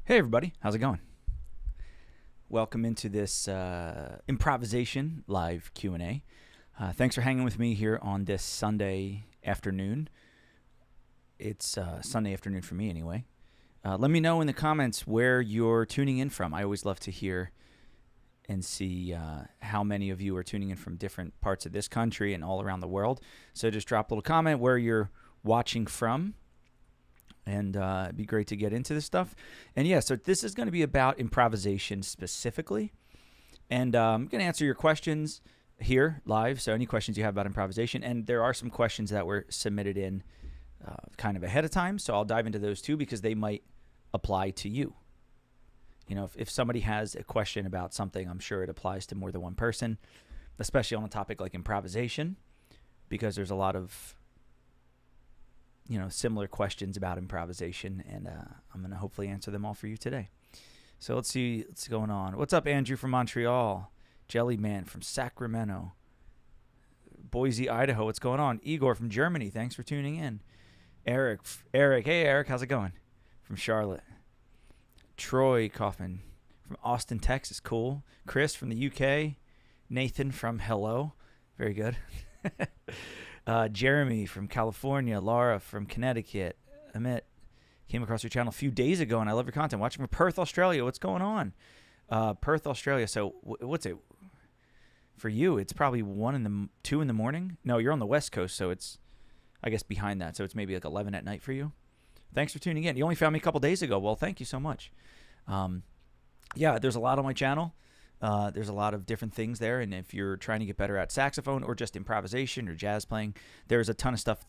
Hey everybody, how's it going? Welcome into this improvisation live Q&A. Thanks for hanging with me here on this Sunday afternoon. It's Sunday afternoon for me anyway. Let me know in the comments where you're tuning in from. I always love to hear and see how many of you are tuning in from different parts of this country and all around the world. So just drop a little comment where you're watching from. And it'd be great to get into this stuff. And yeah, so this is going to be about improvisation specifically. And I'm going to answer your questions here live. So any questions you have about improvisation. And there are some questions that were submitted in kind of ahead of time. So I'll dive into those too because they might apply to you. You know, if somebody has a question about something, I'm sure it applies to more than one person, especially on a topic like improvisation, because there's a lot of similar questions about improvisation, and I'm going to hopefully answer them all for you today. So let's see what's going on. What's up, Andrew from Montreal? Jellyman from Sacramento. Boise, Idaho. What's going on? Igor from Germany. Thanks for tuning in. Eric. Hey, Eric. How's it going? From Charlotte. Troy Kaufman from Austin, Texas. Cool. Chris from the UK. Nathan from Hello. Very good. Jeremy from California, Laura from Connecticut, Amit came across your channel a few days ago, and I love your content. Watching from Perth, Australia. What's going on? Perth, Australia. So what's it for you? It's probably 2 in the morning. No, you're on the West Coast, so it's I guess behind that. So it's maybe like 11 at night for you. Thanks for tuning in. You only found me a couple days ago. Well, thank you so much. Yeah, there's a lot on my channel. There's a lot of different things there, and if you're trying to get better at saxophone or just improvisation or jazz playing, there's a ton of stuff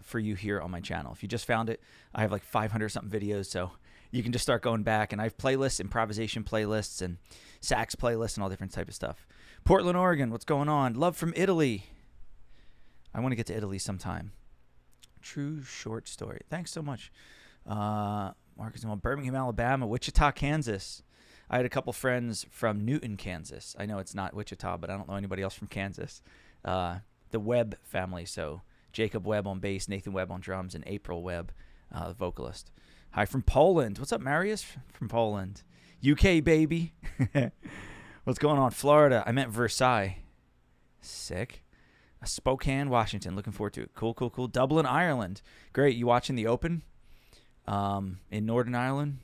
for you here on my channel. If you just found it, I have like 500-something videos, so you can just start going back, and I have playlists, improvisation playlists, and sax playlists, and all different type of stuff. Portland, Oregon, what's going on? Love from Italy. I want to get to Italy sometime. True short story. Thanks so much. Marcus, Birmingham, Alabama, Wichita, Kansas. I had a couple friends from Newton, Kansas. I know it's not Wichita, but I don't know anybody else from Kansas. The Webb family, so Jacob Webb on bass, Nathan Webb on drums, and April Webb, the vocalist. Hi from Poland. What's up, Marius from Poland? UK, baby. What's going on? Florida. I meant Versailles. Sick. Spokane, Washington. Looking forward to it. Cool. Dublin, Ireland. Great. You watching the Open in Northern Ireland?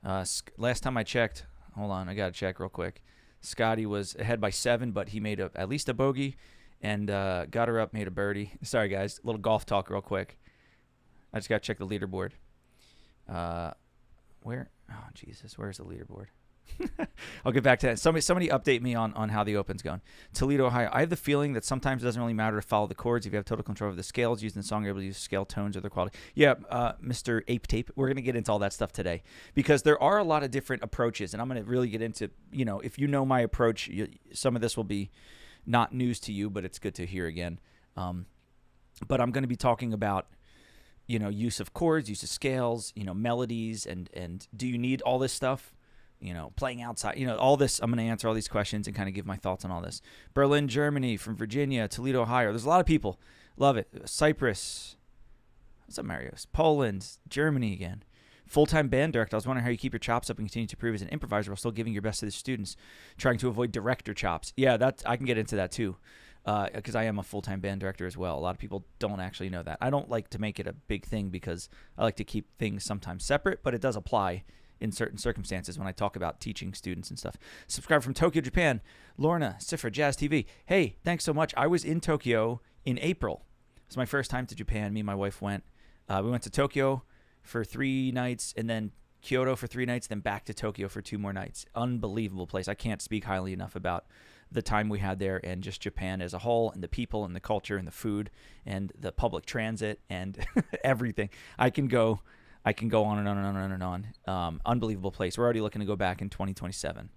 Last time I checked, hold on, I got to check real quick. Scotty was ahead by 7, but he made at least a bogey and got her up, made a birdie. Sorry, guys, a little golf talk real quick. I just got to check the leaderboard. Where? Oh, Jesus, where's the leaderboard? I'll get back to that. Somebody update me on how the Open's going. Toledo, Ohio. I have the feeling that sometimes it doesn't really matter to follow the chords. If you have total control over the scales used in the song, you're able to use scale tones or their quality. Yeah, Mr. Ape Tape, we're going to get into all that stuff today because there are a lot of different approaches, and I'm going to really get into, if you know my approach, some of this will be not news to you, but it's good to hear again. But I'm going to be talking about, use of chords, use of scales, melodies, and do you need all this stuff? Playing outside, all this. I'm going to answer all these questions and kind of give my thoughts on all this. Berlin, Germany, from Virginia, Toledo, Ohio. There's a lot of people. Love it. Cyprus. What's up, Marios? Poland, Germany again. Full-time band director. I was wondering how you keep your chops up and continue to improve as an improviser while still giving your best to the students, trying to avoid director chops. Yeah, I can get into that too, because I am a full-time band director as well. A lot of people don't actually know that. I don't like to make it a big thing because I like to keep things sometimes separate, but it does apply in certain circumstances when I talk about teaching students and stuff. Subscribe from Tokyo, Japan. Lorna, Sifra, Jazz TV. Hey, thanks so much. I was in Tokyo in April. It was my first time to Japan. Me and my wife went. We went to Tokyo for 3 nights and then Kyoto for 3 nights, then back to Tokyo for 2 more nights. Unbelievable place. I can't speak highly enough about the time we had there and just Japan as a whole and the people and the culture and the food and the public transit and everything. I can go on and on and on and on. Unbelievable place. We're already looking to go back in 2027.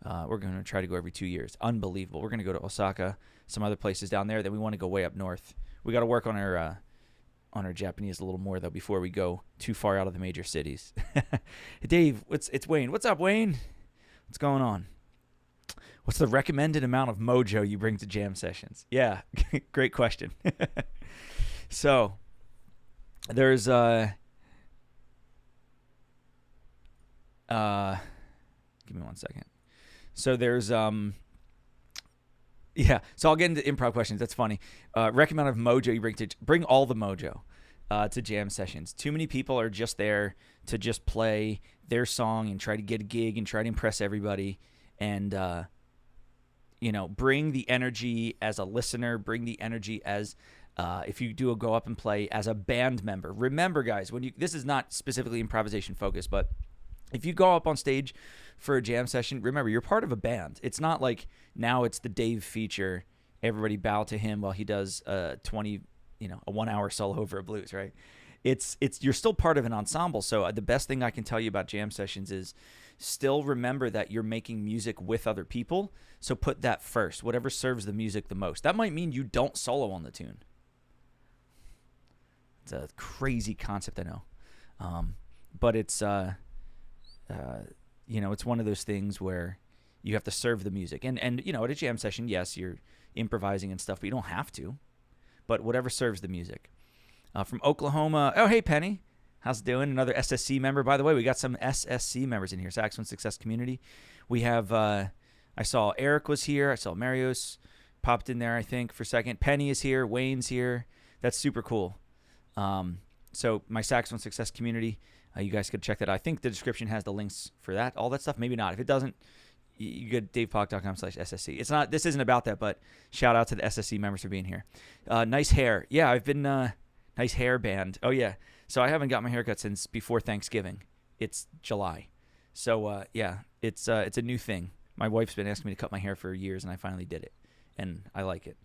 We're going to try to go every 2 years. Unbelievable. We're going to go to Osaka, some other places down there. Then we want to go way up north. We got to work on our Japanese a little more, though, before we go too far out of the major cities. Dave, it's Wayne. What's up, Wayne? What's going on? What's the recommended amount of mojo you bring to jam sessions? Yeah, great question. So there's Give me 1 second. So there's yeah. So I'll get into improv questions. That's funny. Recommend of mojo you bring all the mojo to jam sessions. Too many people are just there to just play their song and try to get a gig and try to impress everybody. And bring the energy as a listener. Bring the energy as if you do go up and play as a band member. Remember, guys, this is not specifically improvisation focused, but if you go up on stage for a jam session, remember, you're part of a band. It's not like now it's the Dave feature. Everybody bow to him while he does a 1 hour solo over a blues, right? You're still part of an ensemble. So the best thing I can tell you about jam sessions is still remember that you're making music with other people. So put that first, whatever serves the music the most. That might mean you don't solo on the tune. It's a crazy concept, I know. But it's, it's one of those things where you have to serve the music. And at a jam session, yes, you're improvising and stuff, but you don't have to. But whatever serves the music. From Oklahoma, oh, hey, Penny. How's it doing? Another SSC member. By the way, we got some SSC members in here, Saxophone Success Community. We have, I saw Eric was here. I saw Marios popped in there, I think, for a second. Penny is here. Wayne's here. That's super cool. So my Saxophone Success Community, you guys could check that out. I think the description has the links for that, all that stuff. Maybe not. If it doesn't, you go to davepollack.com/SSC. This isn't about that, but shout out to the SSC members for being here. Nice hair. Yeah, I've been nice hair band. Oh yeah. So I haven't got my haircut since before Thanksgiving. It's July. So yeah, it's a new thing. My wife's been asking me to cut my hair for years, and I finally did it, and I like it.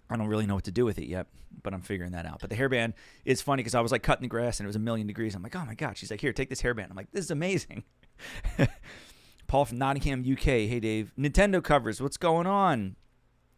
I don't really know what to do with it yet, but I'm figuring that out. But the hairband is funny because I was like cutting the grass and it was 1,000,000 degrees. I'm like, oh my God. She's like, here, take this hairband. I'm like, this is amazing. Paul from Nottingham, UK. Hey, Dave. Nintendo covers. What's going on?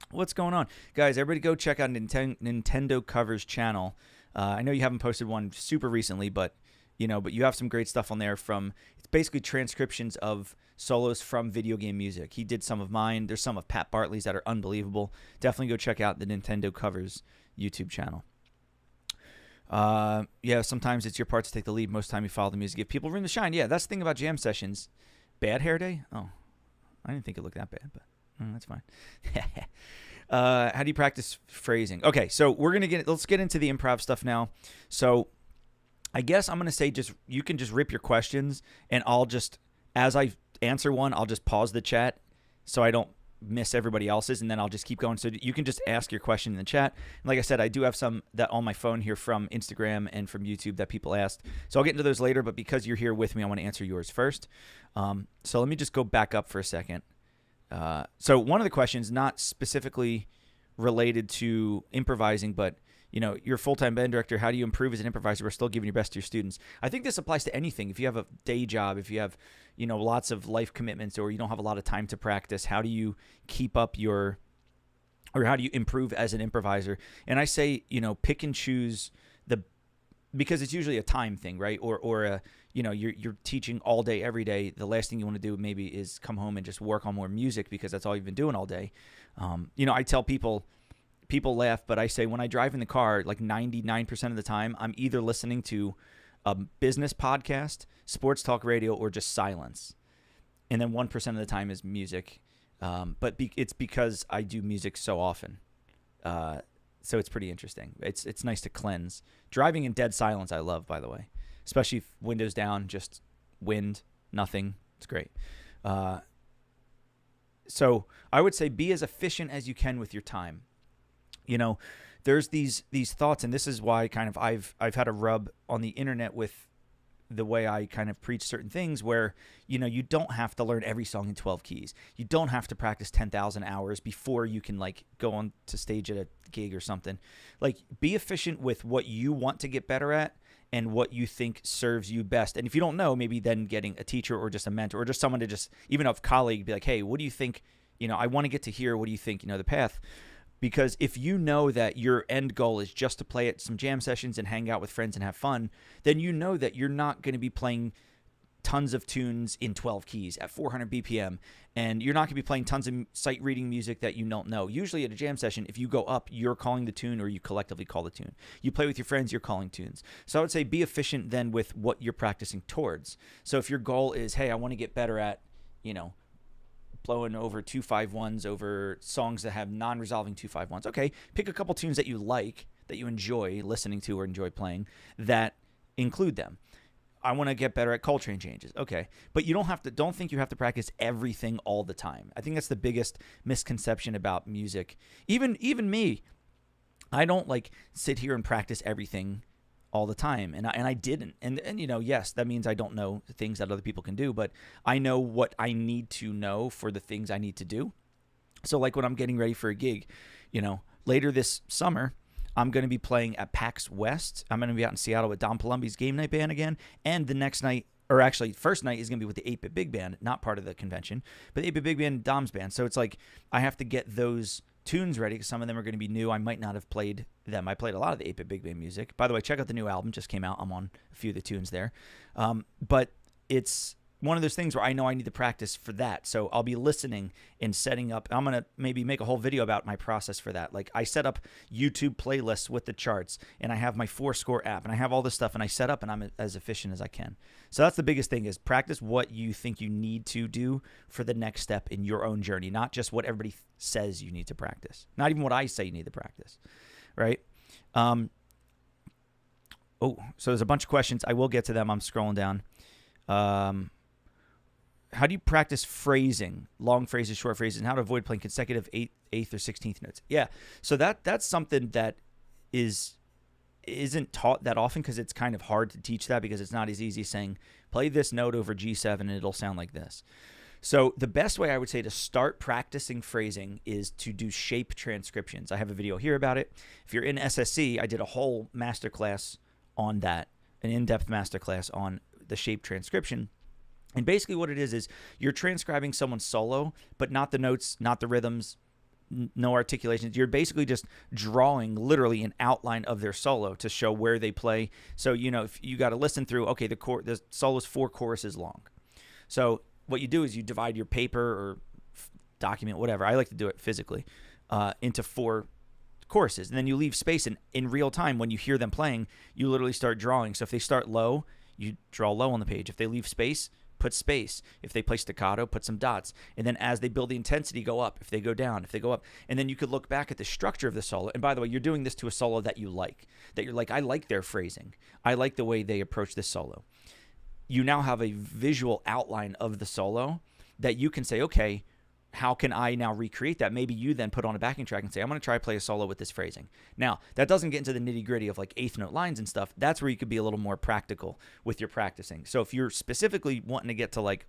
What's going on? Guys, everybody go check out Nintendo Covers channel. I know you haven't posted one super recently, but you have some great stuff on there it's basically transcriptions of solos from video game music. He did some of mine. There's some of Pat Bartley's that are unbelievable. Definitely go check out the Nintendo Covers YouTube channel. Yeah, sometimes it's your part to take the lead. Most time you follow the music. Give people room to shine. Yeah, that's the thing about jam sessions. Bad hair day? Oh, I didn't think it looked that bad, but that's fine. How do you practice phrasing? Okay, so let's get into the improv stuff now. So I guess I'm going to say you can just rip your questions, and I'll just, as I answer one, I'll just pause the chat so I don't miss everybody else's, and then I'll just keep going. So you can just ask your question in the chat. And like I said, I do have some that on my phone here from Instagram and from YouTube that people asked. So I'll get into those later, but because you're here with me, I want to answer yours first. So let me just go back up for a second. So one of the questions, not specifically related to improvising, but you're a full-time band director. How do you improve as an improviser but still giving your best to your students? I think this applies to anything. If you have a day job, if you have, lots of life commitments, or you don't have a lot of time to practice, how do you keep up or how do you improve as an improviser? And I say, pick and choose because it's usually a time thing, right? Or you're teaching all day, every day. The last thing you want to do maybe is come home and just work on more music because that's all you've been doing all day. I tell people laugh, but I say when I drive in the car, like 99% of the time, I'm either listening to a business podcast, sports talk radio, or just silence. And then 1% of the time is music. But it's because I do music so often. So it's pretty interesting. It's nice to cleanse. Driving in dead silence, I love, by the way. Especially if windows down, just wind, nothing. It's great. So I would say be as efficient as you can with your time. There's these thoughts, and this is why kind of I've had a rub on the internet with the way I kind of preach certain things where, you don't have to learn every song in 12 keys. You don't have to practice 10,000 hours before you can go on to stage at a gig or something. Be efficient with what you want to get better at and what you think serves you best. And if you don't know, maybe then getting a teacher or just a mentor or just someone to just, even a colleague, be like, hey, what do you think? I want to get to here. What do you think, the path? Because if you know that your end goal is just to play at some jam sessions and hang out with friends and have fun, then you know that you're not going to be playing tons of tunes in 12 keys at 400 BPM, and you're not going to be playing tons of sight reading music that you don't know. Usually at a jam session, if you go up, you're calling the tune, or you collectively call the tune. You play with your friends, you're calling tunes. So I would say be efficient then with what you're practicing towards. So if your goal is, hey, I want to get better at, blowing over 2-5-1s over songs that have non-resolving 2-5-1s. Okay, pick a couple tunes that you like, that you enjoy listening to or enjoy playing, that include them. I want to get better at Coltrane changes. Okay, but you don't think you have to practice everything all the time. I think that's the biggest misconception about music. Even me, I don't like sit here and practice everything all the time, and I didn't. And yes, that means I don't know the things that other people can do, but I know what I need to know for the things I need to do. So like when I'm getting ready for a gig, later this summer, I'm going to be playing at PAX West. I'm going to be out in Seattle with Don Palumbi's Game Night Band again, and the next night, or actually first night, is going to be with the 8-Bit Big Band, not part of the convention, but the 8-Bit Big Band, Dom's band. So it's like I have to get those tunes ready because some of them are going to be new. I might not have played them. I played a lot of the 8-Bit Big Band music. By the way, check out the new album, just came out. I'm on a few of the tunes there. But it's one of those things where I know I need to practice for that. So I'll be listening and setting up. I'm going to maybe make a whole video about my process for that. Like I set up YouTube playlists with the charts, and I have my 4Score app, and I have all this stuff, and I set up, and I'm as efficient as I can. So that's the biggest thing, is practice what you think you need to do for the next step in your own journey, not just what everybody says you need to practice. Not even what I say you need to practice, right? So there's a bunch of questions. I will get to them. I'm scrolling down. How do you practice phrasing, long phrases, short phrases, and how to avoid playing consecutive 8th or 16th notes? Yeah, so that's something that isn't taught that often, because it's kind of hard to teach that, because it's not as easy saying, play this note over G7 and it'll sound like this. So the best way I would say to start practicing phrasing is to do shape transcriptions. I have a video here about it. If you're in SSC, I did a whole masterclass on that, an in-depth masterclass on the shape transcription. And basically what it is you're transcribing someone's solo, but not the notes, not the rhythms, no articulations. You're basically just drawing literally an outline of their solo to show where they play. So, if you got to listen through, okay, the solo is 4 choruses long. So what you do is you divide your paper or document, whatever. I like to do it physically, into 4 choruses. And then you leave space, and in real time, when you hear them playing, you literally start drawing. So if they start low, you draw low on the page. If they leave space, put space. If they play staccato, put some dots. And then as they build the intensity, go up. If they go down, if they go up. And then you could look back at the structure of the solo. And by the way, you're doing this to a solo that you like. That you're like, I like their phrasing. I like the way they approach this solo. You now have a visual outline of the solo that you can say, okay, how can I now recreate that? Maybe you then put on a backing track and say, I'm going to try to play a solo with this phrasing. Now, that doesn't get into the nitty gritty of like 8th note lines and stuff. That's where you could be a little more practical with your practicing. So if you're specifically wanting to get to like,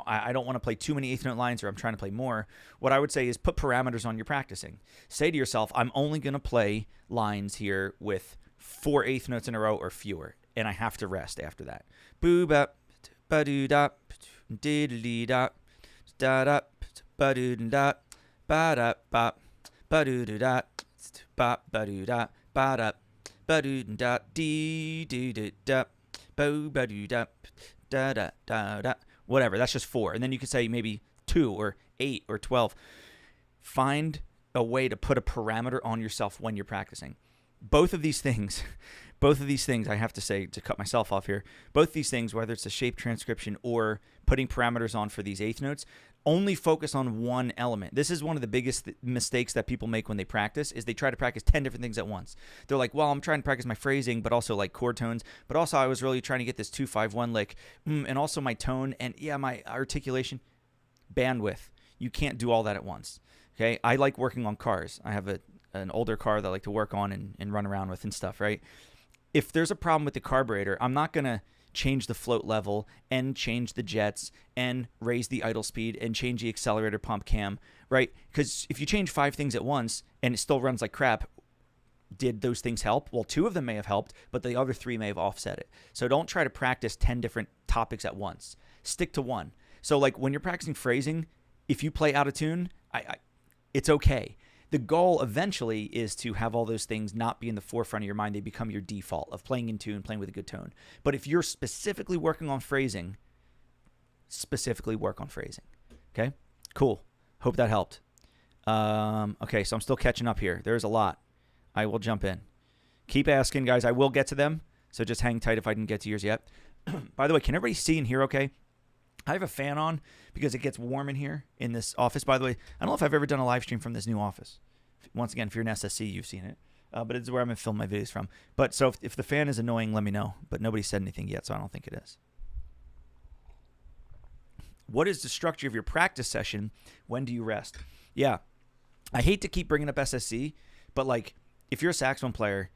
I don't want to play too many 8th note lines, or I'm trying to play more, what I would say is put parameters on your practicing. Say to yourself, I'm only going to play lines here with 4 8th notes in a row or fewer, and I have to rest after that. Boo-bap, ba-doo-da, diddly-da. Da da ba doo da ba da ba ba doo da ba ba doo da ba da ba doo da dee doo da bo ba doo da da da da. Whatever. That's just 4, and then you could say maybe 2 or 8 or 12. Find a way to put a parameter on yourself when you're practicing. Both of these things, I have to say, to cut myself off here, both these things, whether it's a shape transcription or putting parameters on for these 8th notes, only focus on one element. This is one of the biggest mistakes that people make when they practice, is they try to practice 10 different things at once. They're like, well, I'm trying to practice my phrasing, but also like chord tones, but also I was really trying to get this 2-5-1 lick, and also my tone, and yeah, my articulation. Bandwidth. You can't do all that at once. Okay, I like working on cars. I have an older car that I like to work on and run around with and stuff, right? If there's a problem with the carburetor, I'm not going to change the float level and change the jets and raise the idle speed and change the accelerator pump cam, right? Because if you change 5 things at once and it still runs like crap, did those things help? Well, 2 of them may have helped, but the other 3 may have offset it. So don't try to practice 10 different topics at once. Stick to one. So like when you're practicing phrasing, if you play out of tune, it's okay. The goal eventually is to have all those things not be in the forefront of your mind. They become your default of playing in tune, playing with a good tone. But if you're specifically working on phrasing, specifically work on phrasing. Okay? Cool. Hope that helped. Okay, so I'm still catching up here. There's a lot. I will jump in. Keep asking, guys. I will get to them, so just hang tight if I didn't get to yours yet. By the way, can everybody see and hear okay? I have a fan on because it gets warm in here in this office. By the way, I don't know if I've ever done a live stream from this new office. Once again, if you're an SSC, you've seen it. But it's where I'm going to film my videos from. But so if the fan is annoying, let me know. But nobody said anything yet, so I don't think it is. What is the structure of your practice session? When do you rest? Yeah. I hate to keep bringing up SSC, but like if you're a saxophone player,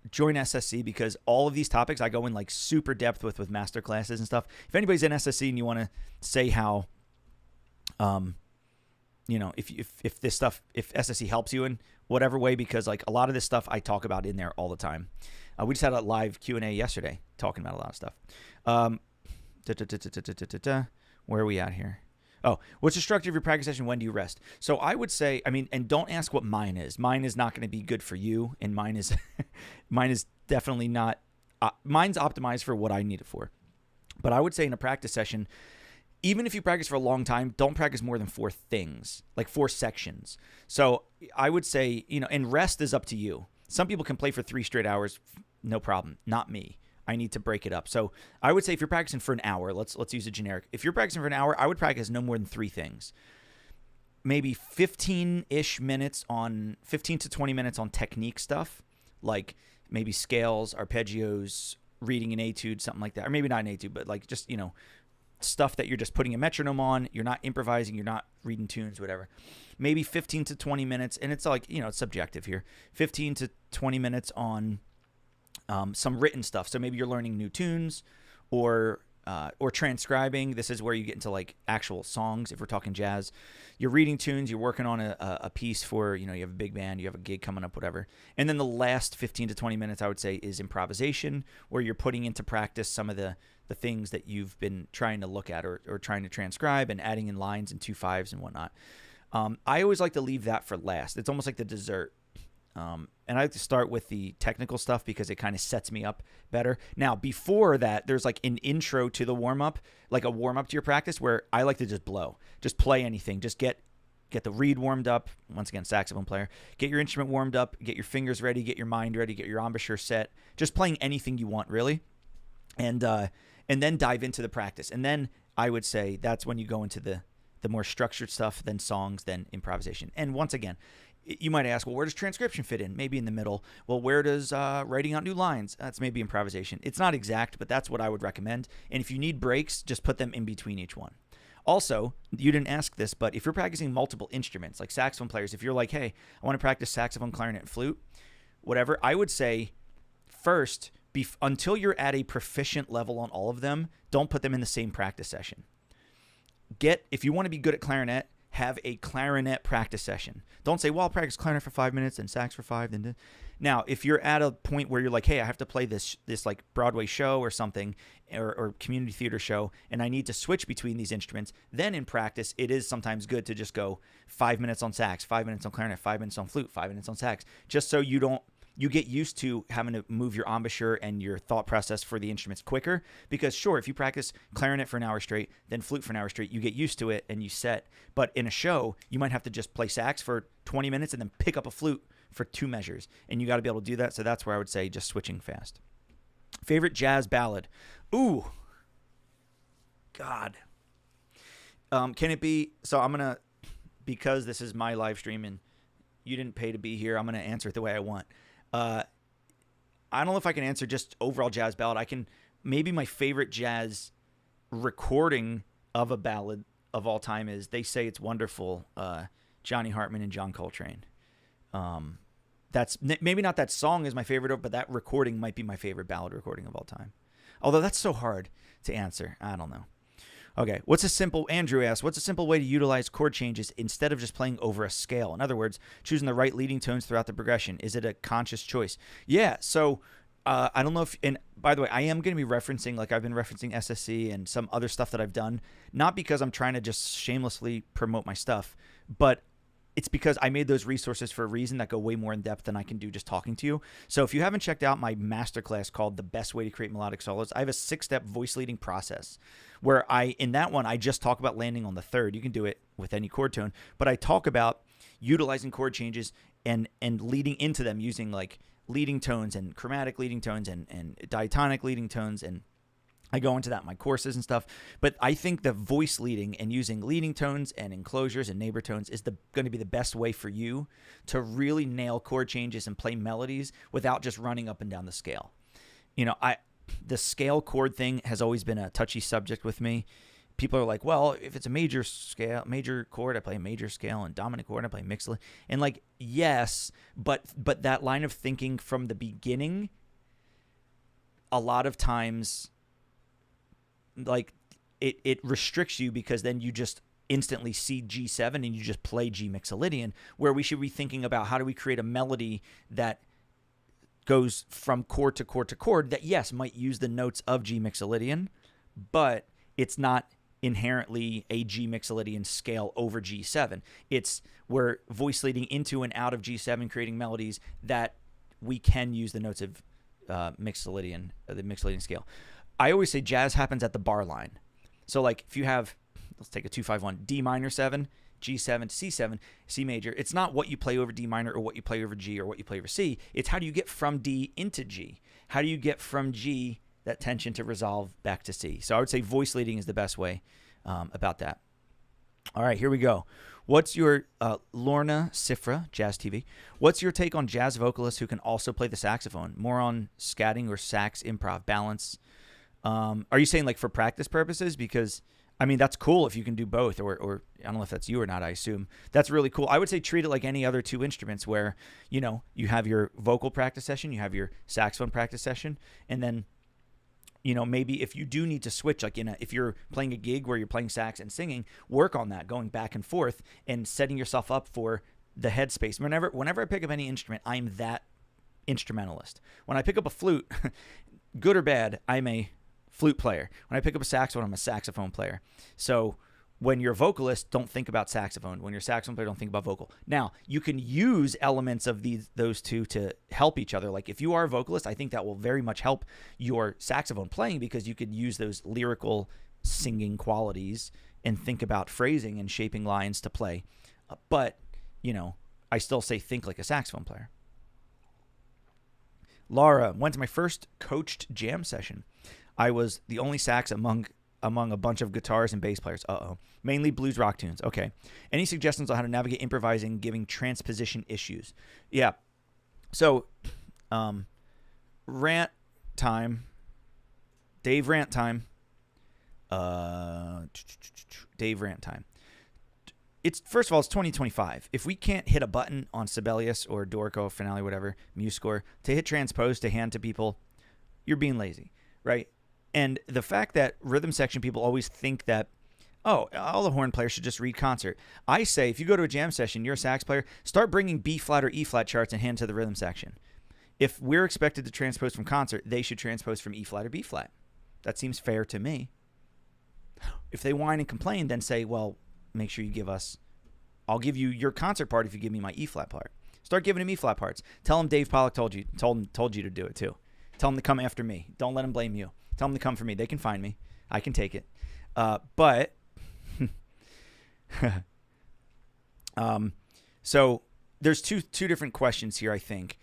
join SSC because all of these topics I go in like super depth with master classes and stuff. If anybody's in SSC and you want to say how, if this stuff, if SSC helps you in whatever way, because like a lot of this stuff I talk about in there all the time. We just had a live Q&A yesterday talking about a lot of stuff. Where are we at here? Oh, what's the structure of your practice session? When do you rest? So I would say, and don't ask what mine is. Mine is not going to be good for you, and mine is definitely not. Mine's optimized for what I need it for. But I would say in a practice session, even if you practice for a long time, don't practice more than 4 things, like 4 sections. So I would say, and rest is up to you. Some people can play for 3 straight hours, no problem. Not me. I need to break it up. So I would say if you're practicing for an hour, let's use a generic. If you're practicing for an hour, I would practice no more than 3 things. Maybe 15-ish minutes 15 to 20 minutes on technique stuff, like maybe scales, arpeggios, reading an etude, something like that. Or maybe not an etude, but like just, stuff that you're just putting a metronome on. You're not improvising. You're not reading tunes, whatever. Maybe 15 to 20 minutes. And it's like, it's subjective here. 15 to 20 minutes on some written stuff. So maybe you're learning new tunes or transcribing. This is where you get into like actual songs. If we're talking jazz, you're reading tunes, you're working on a piece for, you have a big band, you have a gig coming up, whatever. And then the last 15 to 20 minutes, I would say, is improvisation, where you're putting into practice some of the things that you've been trying to look at or trying to transcribe and adding in lines and 2/5s and whatnot. I always like to leave that for last. It's almost like the dessert. And I like to start with the technical stuff because it kind of sets me up better. Now, before that, there's like an intro to the warm-up, like a warm-up to your practice where I like to just blow. Just play anything. Just get the reed warmed up. Once again, saxophone player. Get your instrument warmed up. Get your fingers ready. Get your mind ready. Get your embouchure set. Just playing anything you want, really. And then dive into the practice. And then I would say that's when you go into the more structured stuff, then songs, then improvisation. And once again, you might ask, well, where does transcription fit in? Maybe in the middle. Well, where does writing out new lines? That's maybe improvisation. It's not exact, but that's what I would recommend. And if you need breaks, just put them in between each one. Also, you didn't ask this, but if you're practicing multiple instruments, like saxophone players, if you're like, hey, I want to practice saxophone, clarinet, and flute, whatever, I would say first, until you're at a proficient level on all of them, don't put them in the same practice session. If you want to be good at clarinet, have a clarinet practice session. Don't say, well, I'll practice clarinet for 5 minutes and sax for 5. Now, if you're at a point where you're like, hey, I have to play this like Broadway show or something or community theater show, and I need to switch between these instruments, then in practice, it is sometimes good to just go 5 minutes on sax, 5 minutes on clarinet, 5 minutes on flute, 5 minutes on sax, just so you get used to having to move your embouchure and your thought process for the instruments quicker. Because sure, if you practice clarinet for an hour straight, then flute for an hour straight, you get used to it and you set. But in a show, you might have to just play sax for 20 minutes and then pick up a flute for 2 measures. And you got to be able to do that. So that's where I would say just switching fast. Favorite jazz ballad? Ooh. God. Can it be? So I'm going to, because this is my live stream and you didn't pay to be here, I'm going to answer it the way I want. I don't know if I can answer just overall jazz ballad. Maybe my favorite jazz recording of a ballad of all time is They Say It's Wonderful, Johnny Hartman and John Coltrane. That's maybe not that song is my favorite, but that recording might be my favorite ballad recording of all time. Although that's so hard to answer. I don't know. Okay, Andrew asks, what's a simple way to utilize chord changes instead of just playing over a scale? In other words, choosing the right leading tones throughout the progression. Is it a conscious choice? Yeah, so I don't know if, and by the way, I am going to be referencing, like I've been referencing SSC and some other stuff that I've done, not because I'm trying to just shamelessly promote my stuff, but it's because I made those resources for a reason that go way more in depth than I can do just talking to you. So if you haven't checked out my masterclass called The Best Way to Create Melodic Solos, I have a 6-step voice leading process where in that one, I just talk about landing on the third. You can do it with any chord tone, but I talk about utilizing chord changes and leading into them using like leading tones and chromatic leading tones and diatonic leading tones, and I go into that in my courses and stuff. But I think the voice leading and using leading tones and enclosures and neighbor tones is going to be the best way for you to really nail chord changes and play melodies without just running up and down the scale. The scale chord thing has always been a touchy subject with me. People are like, well, if it's a major chord, I play a major scale, and dominant chord, I play mixed. And like, yes, but that line of thinking from the beginning, a lot of times, like it restricts you, because then you just instantly see G7 and you just play G mixolydian, where we should be thinking about how do we create a melody that goes from chord to chord to chord that, yes, might use the notes of G mixolydian, but it's not inherently a G mixolydian scale over G7. It's we're voice leading into and out of G7, creating melodies that we can use the notes of the mixolydian scale. I always say jazz happens at the bar line. So like if you have, let's take a 2-5-1, D minor 7, G7, C7, C major. It's not what you play over D minor or what you play over G or what you play over C. It's how do you get from D into G? How do you get from G, that tension, to resolve back to C? So I would say voice leading is the best way about that. All right, here we go. What's your, Lorna Sifra, Jazz TV, what's your take on jazz vocalists who can also play the saxophone? More on scatting or sax improv balance? Are you saying like for practice purposes? Because I mean, that's cool if you can do both, or I don't know if that's you or not. I assume that's really cool. I would say treat it like any other two instruments where, you have your vocal practice session, you have your saxophone practice session, and then, maybe if you do need to switch, like if you're playing a gig where you're playing sax and singing, work on that, going back and forth and setting yourself up for the headspace. Whenever I pick up any instrument, I'm that instrumentalist. When I pick up a flute, good or bad, I'm a flute player. When I pick up a saxophone, I'm a saxophone player. So when you're a vocalist, don't think about saxophone. When you're a saxophone player, don't think about vocal. Now, you can use elements of those two to help each other. Like if you are a vocalist, I think that will very much help your saxophone playing, because you could use those lyrical singing qualities and think about phrasing and shaping lines to play. But, I still say think like a saxophone player. Laura, went to my first coached jam session. I was the only sax among a bunch of guitars and bass players. Mainly blues rock tunes. Okay. Any suggestions on how to navigate improvising, giving transposition issues? Yeah. So, rant time. Dave rant time. Dave rant time. First of all, it's 2025. If we can't hit a button on Sibelius or Dorico, Finale, whatever, MuseScore, to hit transpose to hand to people, you're being lazy, right? And the fact that rhythm section people always think that, oh, all the horn players should just read concert. I say if you go to a jam session, you're a sax player, start bringing B flat or E flat charts and hand to the rhythm section. If we're expected to transpose from concert, they should transpose from E flat or B flat. That seems fair to me. If they whine and complain, then say, well, make sure you give us, I'll give you your concert part if you give me my E flat part. Start giving them E flat parts. Tell them Dave Pollack told you to do it too. Tell them to come after me. Don't let them blame you. Tell them to come for me. They can find me. I can take it. But so there's two different questions here, I think.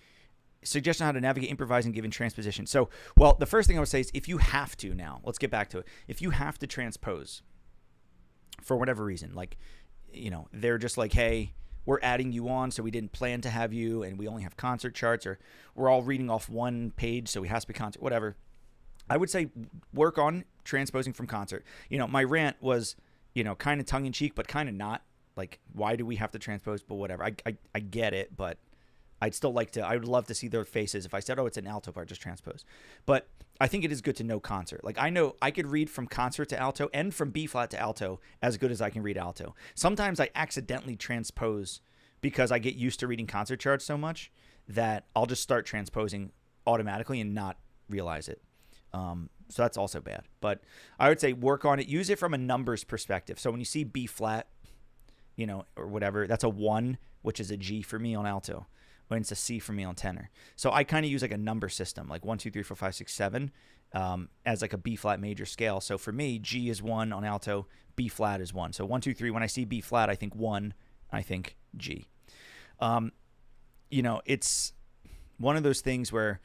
Suggestion on how to navigate improvising given transposition. So, well, the first thing I would say is if you have to now, let's get back to it. If you have to transpose for whatever reason, like, they're just like, hey, we're adding you on, so we didn't plan to have you, and we only have concert charts, or we're all reading off one page, so we have to be concert, whatever. I would say work on transposing from concert. My rant was, kind of tongue-in-cheek, but kind of not. Like, why do we have to transpose? But whatever. I get it, but I would love to see their faces. If I said, oh, it's an alto part, just transpose. But I think it is good to know concert. Like, I know I could read from concert to alto and from B flat to alto as good as I can read alto. Sometimes I accidentally transpose because I get used to reading concert charts so much that I'll just start transposing automatically and not realize it. So that's also bad. But I would say work on it. Use it from a numbers perspective. So when you see B flat, or whatever. That's a 1, which is a G for me on alto, and it's a C for me on tenor. So I kind of use like a number system, like 1, 2, 3, 4, 5, 6, 7, as like a B flat major scale. So for me, G is 1 on alto, B flat is 1. So 1, 2, 3. When I see B flat, I think 1. I think G. It's one of those things where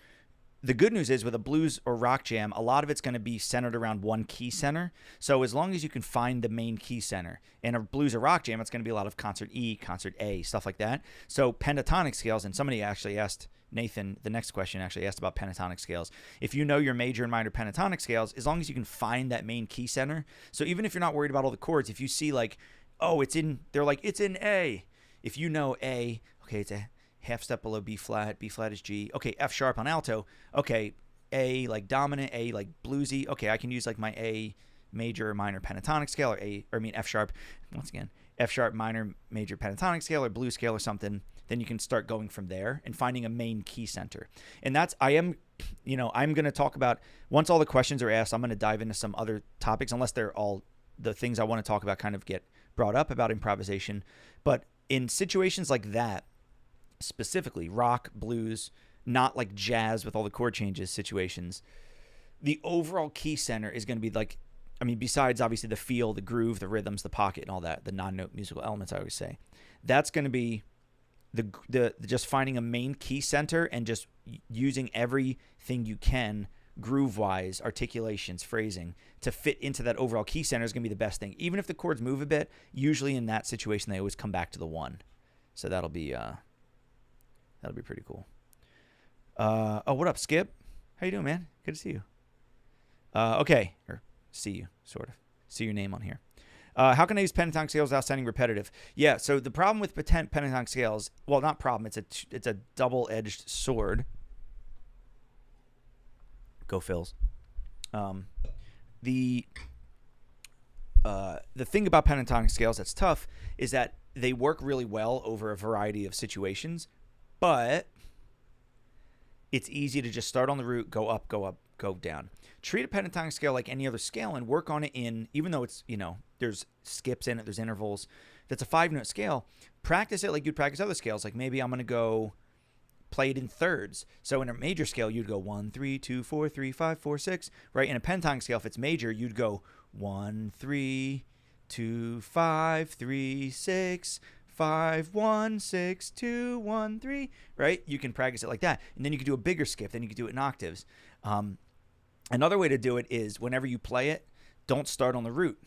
the good news is with a blues or rock jam, a lot of it's going to be centered around one key center. So as long as you can find the main key center, in a blues or rock jam, it's going to be a lot of concert E, concert A, stuff like that. So pentatonic scales, and somebody actually asked, Nathan, the next question actually asked about pentatonic scales. If you know your major and minor pentatonic scales, as long as you can find that main key center. So even if you're not worried about all the chords, if you see like, oh, it's in A. If you know A, okay, it's a half step below B flat is G. Okay, F sharp on alto. Okay, A like dominant, A like bluesy. Okay, I can use like my A major or minor pentatonic scale, F sharp, once again, F sharp minor major pentatonic scale or blues scale or something. Then you can start going from there and finding a main key center. And I'm going to talk about, once all the questions are asked, I'm going to dive into some other topics, unless they're all the things I want to talk about kind of get brought up about improvisation. But in situations like that, specifically rock, blues, not like jazz with all the chord changes situations, the overall key center is going to be like, besides obviously the feel, the groove, the rhythms, the pocket, and all that, the non-note musical elements, I always say, that's going to be the just finding a main key center and just using everything you can, groove-wise, articulations, phrasing, to fit into that overall key center is going to be the best thing. Even if the chords move a bit, usually in that situation they always come back to the 1. So that'll be pretty cool. What up, Skip? How you doing, man? Good to see you. Okay, or see you, sort of. See your name on here. How can I use pentatonic scales without sounding repetitive? Yeah, so the problem with pentatonic scales, well, not problem, it's a double-edged sword. Go Phils. The thing about pentatonic scales that's tough is that they work really well over a variety of situations, but it's easy to just start on the root, go up, go down. Treat a pentatonic scale like any other scale and work on it even though it's, there's skips in it, there's intervals. That's a 5-note scale. Practice it like you'd practice other scales. Like maybe I'm going to go play it in thirds. So in a major scale, you'd go 1, 3, 2, 4, 3, 5, 4, 6, right? In a pentatonic scale, if it's major, you'd go 1, 3, 2, 5, 3, 6, 5, 1, 6, 2, 1, 3, right? You can practice it like that. And then you can do a bigger skip. Then you can do it in octaves. Another way to do it is whenever you play it, don't start on the root,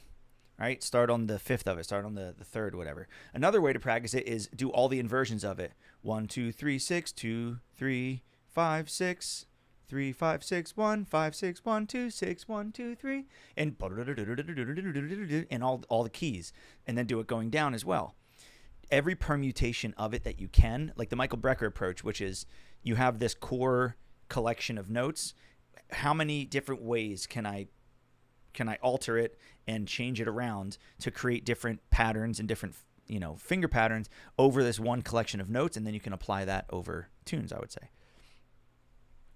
right? Start on the 5th of it. Start on the 3rd, whatever. Another way to practice it is do all the inversions of it. 1, 2, 3, 6, 2, 3, 5, 6, 3, 5, 6, 1, 5, 6, 1, 2, 6, 1, 2, 3, and all the keys, and then do it going down as well. Every permutation of it that you can, like the Michael Brecker approach, which is you have this core collection of notes. How many different ways can I alter it and change it around to create different patterns and different finger patterns over this one collection of notes, and then you can apply that over tunes, I would say.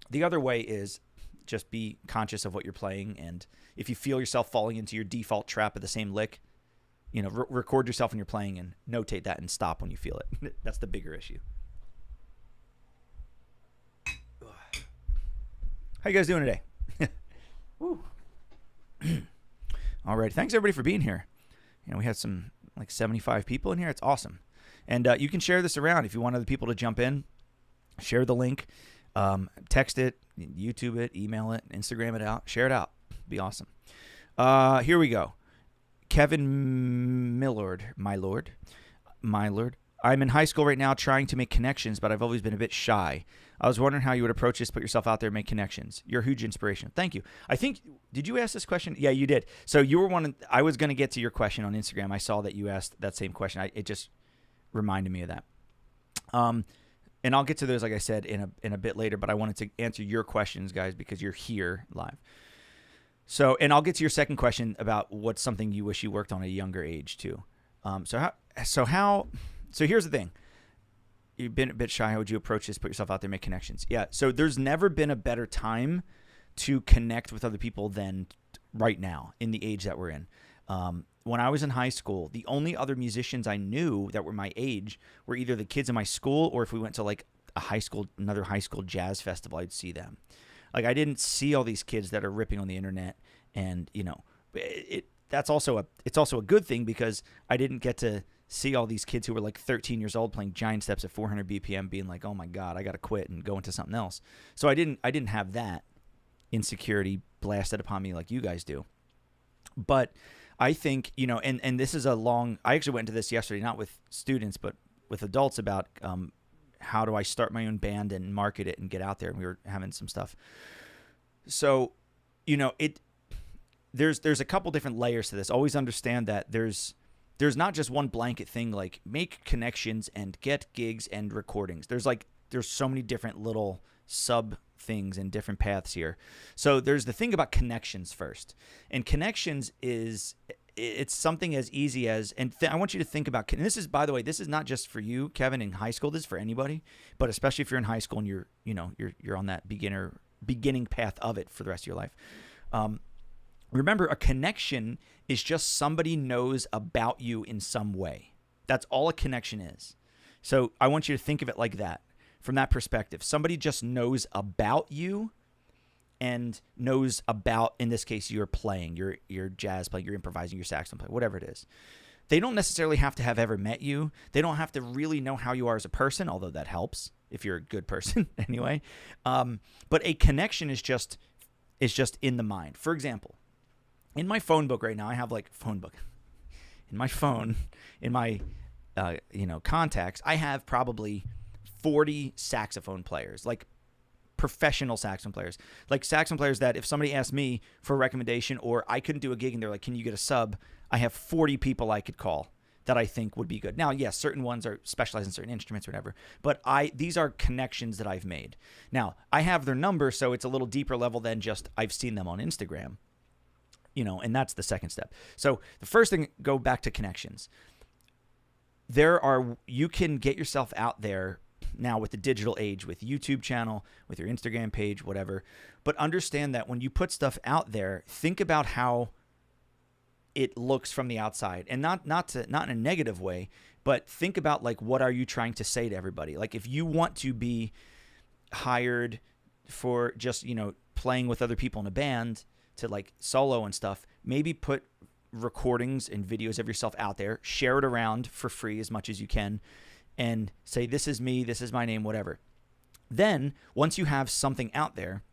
The other way is just be conscious of what you're playing, and if you feel yourself falling into your default trap of the same lick, record yourself when you're playing and notate that and stop when you feel it. That's the bigger issue. How you guys doing today? All right. Thanks, everybody, for being here. We had some, 75 people in here. It's awesome. And you can share this around if you want other people to jump in. Share the link. Text it, YouTube it, email it, Instagram it out. Share it out. Be awesome. Here we go. Kevin Millard, my lord. I'm in high school right now trying to make connections, but I've always been a bit shy. I was wondering how you would approach this, put yourself out there, make connections. You're a huge inspiration. Thank you. I think, did you ask this question? Yeah, you did. So you were I was going to get to your question on Instagram. I saw that you asked that same question. It just reminded me of that. And I'll get to those, like I said, in a bit later, but I wanted to answer your questions, guys, because you're here live. So, and I'll get to your second question about what's something you wish you worked on at a younger age too. So here's the thing. You've been a bit shy. How would you approach this? Put yourself out there, make connections. Yeah. So there's never been a better time to connect with other people than right now in the age that we're in. when I was in high school, the only other musicians I knew that were my age were either the kids in my school, or if we went to like another high school jazz festival, I'd see them. Like, I didn't see all these kids that are ripping on the internet, and it's also a good thing, because I didn't get to see all these kids who were like 13 years old playing giant steps at 400 BPM, being like, oh my God, I got to quit and go into something else. So I didn't have that insecurity blasted upon me like you guys do. But I think, and this is I actually went into this yesterday, not with students, but with adults, about how do I start my own band and market it and get out there. And we were having some stuff. So, there's a couple different layers to this. Always understand that there's not just one blanket thing, like make connections and get gigs and recordings. There's so many different little sub things and different paths here. So there's the thing about connections first. And connections it's something as easy as, I want you to think about, and this is, by the way, this is not just for you, Kevin, in high school. This is for anybody, but especially if you're in high school and you're on that beginning path of it for the rest of your life. Remember, a connection is just somebody knows about you in some way. That's all a connection is. So I want you to think of it like that, from that perspective. Somebody just knows about you and knows about, in this case, your playing, your jazz playing, your improvising, your saxophone playing, whatever it is. They don't necessarily have to have ever met you. They don't have to really know how you are as a person, although that helps if you're a good person anyway. But a connection is just in the mind. For example, in my phone book right now, I have in my phone, in my contacts, I have probably 40 saxophone players, like professional saxophone players, like saxophone players that if somebody asked me for a recommendation, or I couldn't do a gig and they're like, can you get a sub? I have 40 people I could call that I think would be good. Now, yes, certain ones are specialized in certain instruments or whatever, but these are connections that I've made. Now, I have their number, so it's a little deeper level than just I've seen them on Instagram, and that's the second step. So the first thing, go back to connections. You can get yourself out there now with the digital age, with YouTube channel, with your Instagram page, whatever. But understand that when you put stuff out there, think about how it looks from the outside, and not in a negative way, but think about, like, what are you trying to say to everybody? Like, if you want to be hired for just, playing with other people in a band to like solo and stuff, maybe put recordings and videos of yourself out there, share it around for free as much as you can, and say, this is me, this is my name, whatever. Then once you have something out there,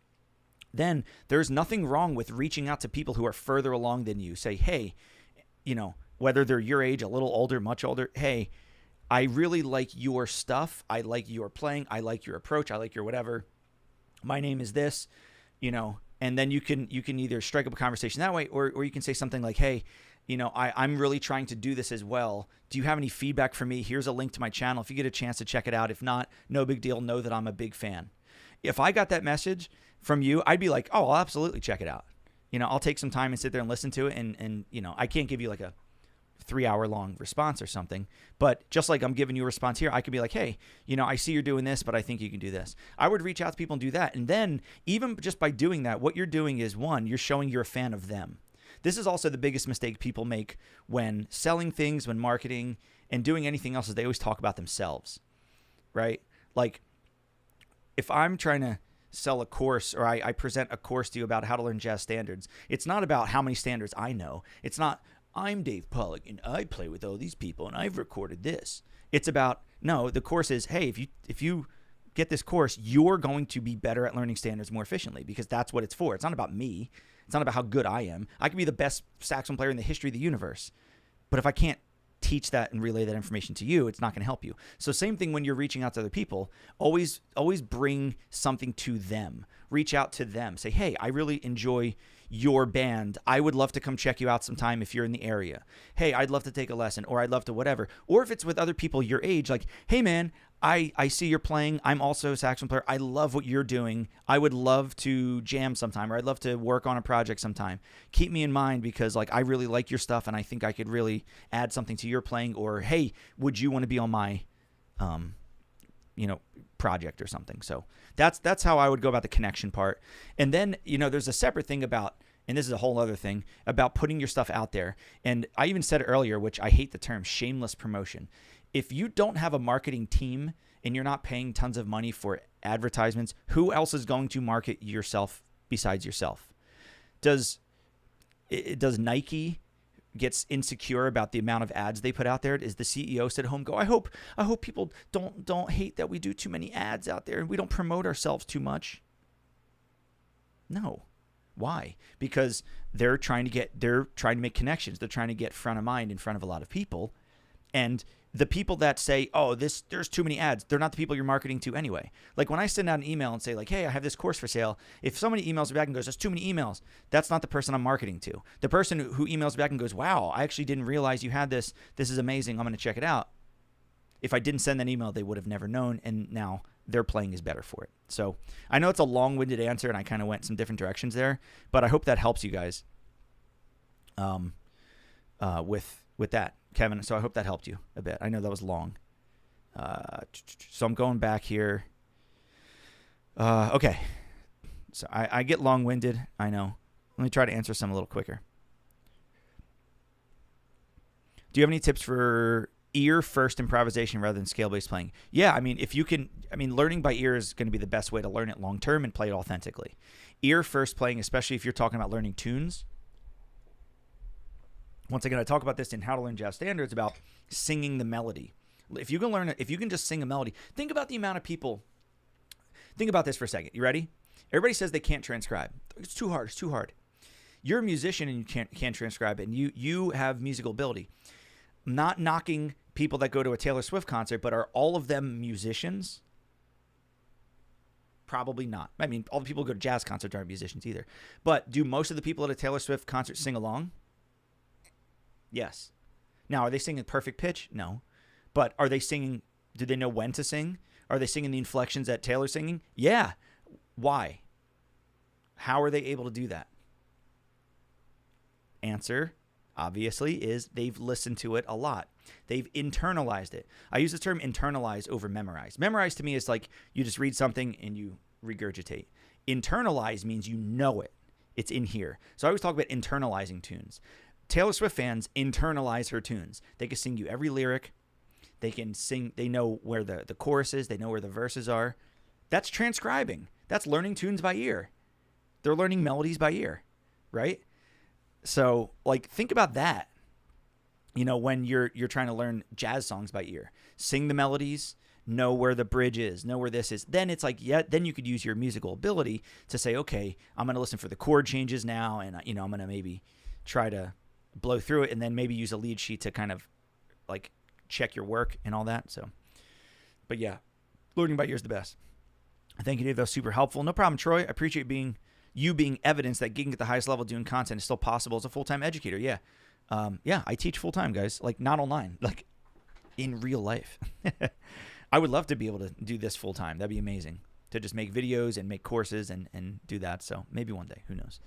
then there's nothing wrong with reaching out to people who are further along than you. Say, hey, whether they're your age, a little older, much older, hey, I really like your stuff. I like your playing. I like your approach. I like your whatever. My name is this, and then you can either strike up a conversation that way, or you can say something like, hey, I'm really trying to do this as well. Do you have any feedback for me? Here's a link to my channel. If you get a chance to check it out. If not, no big deal. Know that I'm a big fan. If I got that message from you, I'd be like, oh, I'll absolutely check it out. I'll take some time and sit there and listen to it. And I can't give you like a 3-hour long response or something, but just like I'm giving you a response here, I could be like, hey, I see you're doing this, but I think you can do this. I would reach out to people and do that. And then even just by doing that, what you're doing is, one, you're showing you're a fan of them. This is also the biggest mistake people make when selling things, when marketing and doing anything else, is they always talk about themselves, right? Like, if I'm trying to sell a course, or I present a course to you about how to learn jazz standards, it's not about how many standards I know. It's not, I'm Dave Pollack and I play with all these people and I've recorded this. It's about, no, the course is, hey, if you get this course, you're going to be better at learning standards more efficiently, because that's what it's for. It's not about me. It's not about how good I am. I could be the best saxophone player in the history of the universe, but if I can't teach that and relay that information to you, it's not going to help you. So same thing when you're reaching out to other people, always bring something to them. Reach out to them. Say, hey, I really enjoy your band. I would love to come check you out sometime if you're in the area. Hey, I'd love to take a lesson, or I'd love to whatever. Or if it's with other people your age, like, hey man, I see you're playing. I'm also a saxophone player. I love what you're doing. I would love to jam sometime, or I'd love to work on a project sometime. Keep me in mind, because like I really like your stuff and I think I could really add something to your playing. Or, hey, would you want to be on my project or something? So that's how I would go about the connection part. And then, there's a separate thing about and this is a whole other thing, about putting your stuff out there. And I even said earlier, which I hate the term, shameless promotion. If you don't have a marketing team and you're not paying tons of money for advertisements, who else is going to market yourself besides yourself? Does Nike gets insecure about the amount of ads they put out there? Is the CEO sit at home go, I hope people don't hate that we do too many ads out there and we don't promote ourselves too much? No. Why? Because they're trying to make connections. They're trying to get front of mind in front of a lot of people. And the people that say, oh, there's too many ads, they're not the people you're marketing to anyway. Like when I send out an email and say like, hey, I have this course for sale. If somebody emails me back and goes, there's too many emails, that's not the person I'm marketing to. The person who emails back and goes, wow, I actually didn't realize you had this. This is amazing. I'm going to check it out. If I didn't send that email, they would have never known. And now their playing is better for it. So I know it's a long-winded answer and I kind of went some different directions there, but I hope that helps you guys with that, Kevin. So I hope that helped you a bit. I know that was long. So I'm going back here. Okay. So I get long-winded. I know. Let me try to answer some a little quicker. Do you have any tips for ear first improvisation rather than scale-based playing? Yeah, I mean, learning by ear is going to be the best way to learn it long-term and play it authentically. Ear first playing, especially if you're talking about learning tunes. Once again, I talk about this in How to Learn Jazz Standards about singing the melody. If you can just sing a melody, think about the amount of people. Think about this for a second. You ready? Everybody says they can't transcribe. It's too hard. It's too hard. You're a musician and you can't transcribe it, and you have musical ability. Not knocking people that go to a Taylor Swift concert, but are all of them musicians? Probably not. I mean, all the people who go to jazz concerts aren't musicians either. But do most of the people at a Taylor Swift concert sing along? Yes. Now, are they singing perfect pitch? No. But are they singing? Do they know when to sing? Are they singing the inflections that Taylor's singing? Yeah. Why? How are they able to do that? Answer, obviously, is they've listened to it a lot. They've internalized it. I use the term internalize over memorize. Memorize to me is like you just read something and you regurgitate. Internalize means you know it. It's in here. So I always talk about internalizing tunes. Taylor Swift fans internalize her tunes. They can sing you every lyric. They can sing. They know where the chorus is. They know where the verses are. That's transcribing. That's learning tunes by ear. They're learning melodies by ear, right? So, like, think about that. You know, when you're trying to learn jazz songs by ear, sing the melodies, know where the bridge is, know where this is. Then it's like, yeah, then you could use your musical ability to say, okay, I'm going to listen for the chord changes now, and I'm going to maybe try to blow through it, and then maybe use a lead sheet to kind of like check your work and all that. So, but yeah, learning by ear is the best. Thank you, Dave. That was super helpful. No problem, Troy. I appreciate being evidence that gigging at the highest level doing content is still possible as a full-time educator. Yeah. Yeah, I teach full-time, guys. Like, not online, like in real life. I would love to be able to do this full-time. That'd be amazing, to just make videos and make courses and do that. So maybe one day, who knows?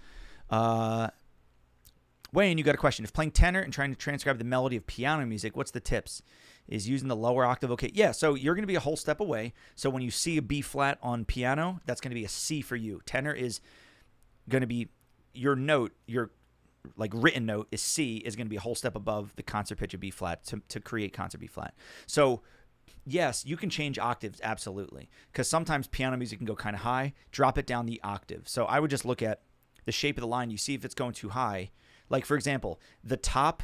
Wayne, you got a question. If playing tenor and trying to transcribe the melody of piano music, what's the tips? Is using the lower octave okay? Yeah, so you're going to be a whole step away. So when you see a B flat on piano, that's going to be a C for you. Tenor is going to be your note, your like written note is C, is going to be a whole step above the concert pitch of B flat to create concert B flat. So yes, you can change octaves, absolutely, because sometimes piano music can go kind of high. Drop it down the octave. So I would just look at the shape of the line. You see if it's going too high. Like, for example, the top,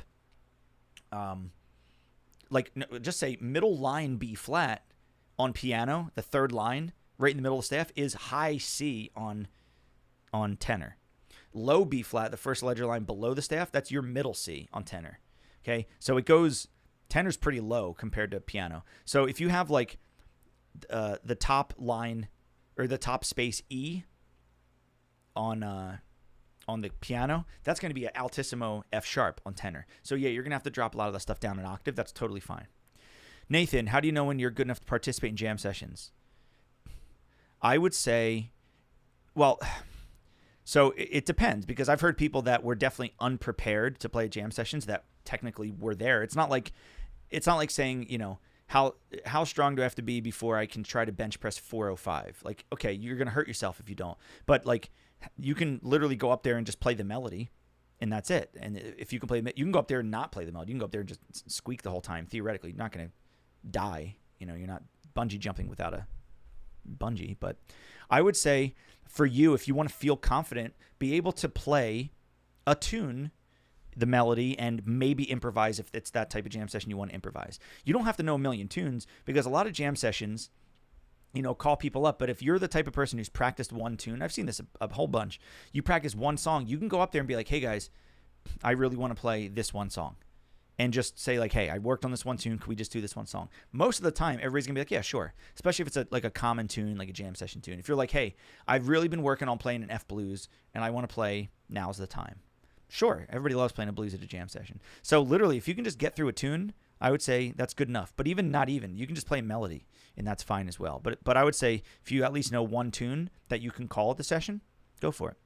just say middle line B flat on piano, the third line right in the middle of the staff is high C on tenor. Low B flat, the first ledger line below the staff, that's your middle C on tenor. Okay, so it goes, tenor's pretty low compared to piano. So if you have like the top line or the top space E on the piano, that's going to be an altissimo F sharp on tenor. So yeah, you're going to have to drop a lot of that stuff down an octave. That's totally fine. Nathan, how do you know when you're good enough to participate in jam sessions? I would say, well, so it depends, because I've heard people that were definitely unprepared to play jam sessions that technically were there. It's not like saying, how strong do I have to be before I can try to bench press 405? Like, okay, you're going to hurt yourself if you don't. But like, you can literally go up there and just play the melody, and that's it. And if you can play, you can go up there and not play the melody. You can go up there and just squeak the whole time. Theoretically, you're not going to die. You know, you're not bungee jumping without a bungee. But I would say for you, if you want to feel confident, be able to play a tune, the melody, and maybe improvise if it's that type of jam session you want to improvise. You don't have to know a million tunes, because a lot of jam sessions, you know, call people up. But if you're the type of person who's practiced one tune, I've seen this a whole bunch. You practice one song, you can go up there and be like, hey guys, I really want to play this one song. And just say like, hey, I worked on this one tune. Can we just do this one song? Most of the time, everybody's going to be like, yeah, sure. Especially if it's like a common tune, like a jam session tune. If you're like, hey, I've really been working on playing an F blues and I want to play Now's the Time. Sure, everybody loves playing a blues at a jam session. So literally, if you can just get through a tune, I would say that's good enough. But even not even, you can just play a melody, and that's fine as well. But I would say if you at least know one tune that you can call at the session, go for it.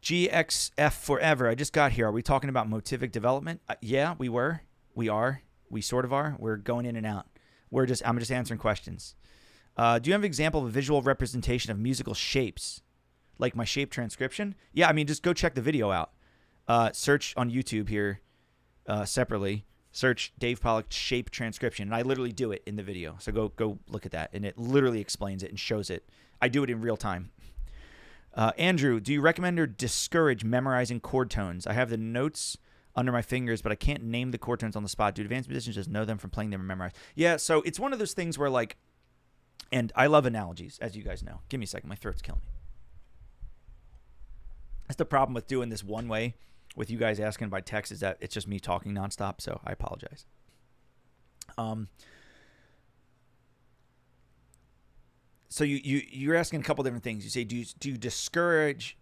GXF forever. I just got here. Are we talking about motivic development? Yeah, we were. We are. We sort of are. We're going in and out. I'm just answering questions. Do you have an example of a visual representation of musical shapes? Like my shape transcription? Yeah, I mean, just go check the video out. Search on YouTube here separately. Search Dave Pollack shape transcription. And I literally do it in the video. So go look at that. And it literally explains it and shows it. I do it in real time. Andrew, do you recommend or discourage memorizing chord tones? I have the notes under my fingers, but I can't name the chord tones on the spot. Do advanced musicians just know them from playing them and memorize? Yeah, so it's one of those things where like, and I love analogies, as you guys know. Give me a second. My throat's killing me. That's the problem with doing this one way with you guys asking by text, is that it's just me talking nonstop, so I apologize. So you're asking a couple different things. You say, do you discourage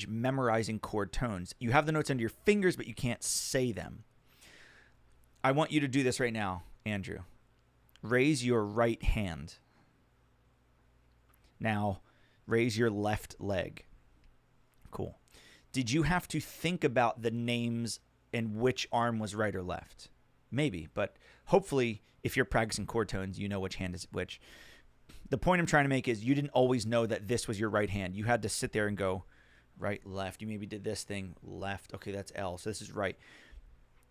memorizing chord tones? You have the notes under your fingers, but you can't say them. I want you to do this right now, Andrew. Raise your right hand. Now, raise your left leg. Cool. Did you have to think about the names and which arm was right or left? Maybe, but hopefully if you're practicing chord tones, you know which hand is which. The point I'm trying to make is you didn't always know that this was your right hand. You had to sit there and go right, left. You maybe did this thing, left. Okay, that's L, so this is right.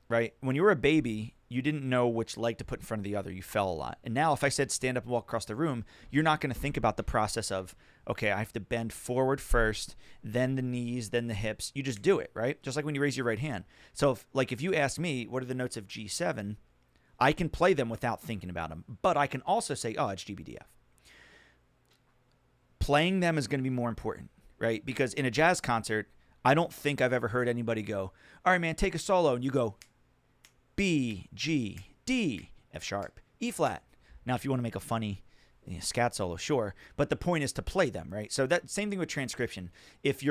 Right? When you were a baby, you didn't know which leg to put in front of the other. You fell a lot. And now if I said stand up and walk across the room, you're not going to think about the process of, okay, I have to bend forward first, then the knees, then the hips. You just do it, right? Just like when you raise your right hand. So if you ask me, what are the notes of G7, I can play them without thinking about them. But I can also say, oh, it's GBDF. Playing them is going to be more important, right? Because in a jazz concert, I don't think I've ever heard anybody go, all right, man, take a solo, and you go B, G, D, F sharp, E flat. Now, if you want to make a funny scat solo, sure, but the point is to play them, right? So that same thing with transcription. If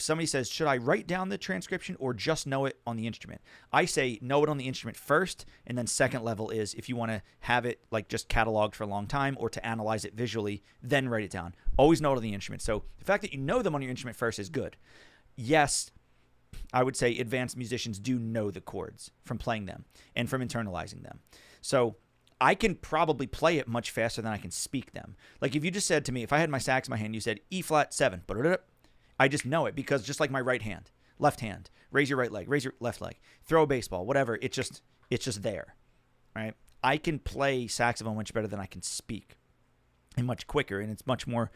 somebody says, should I write down the transcription or just know it on the instrument? I say know it on the instrument first, and then second level is if you want to have it like just cataloged for a long time or to analyze it visually, then write it down. Always know it on the instrument. So the fact that you know them on your instrument first is good. Yes, I would say advanced musicians do know the chords from playing them and from internalizing them. So I can probably play it much faster than I can speak them. Like if you just said to me, if I had my sax in my hand, you said E flat 7, I just know it because just like my right hand, left hand, raise your right leg, raise your left leg, throw a baseball, whatever. It's just there, right? I can play saxophone much better than I can speak and much quicker. And it's much more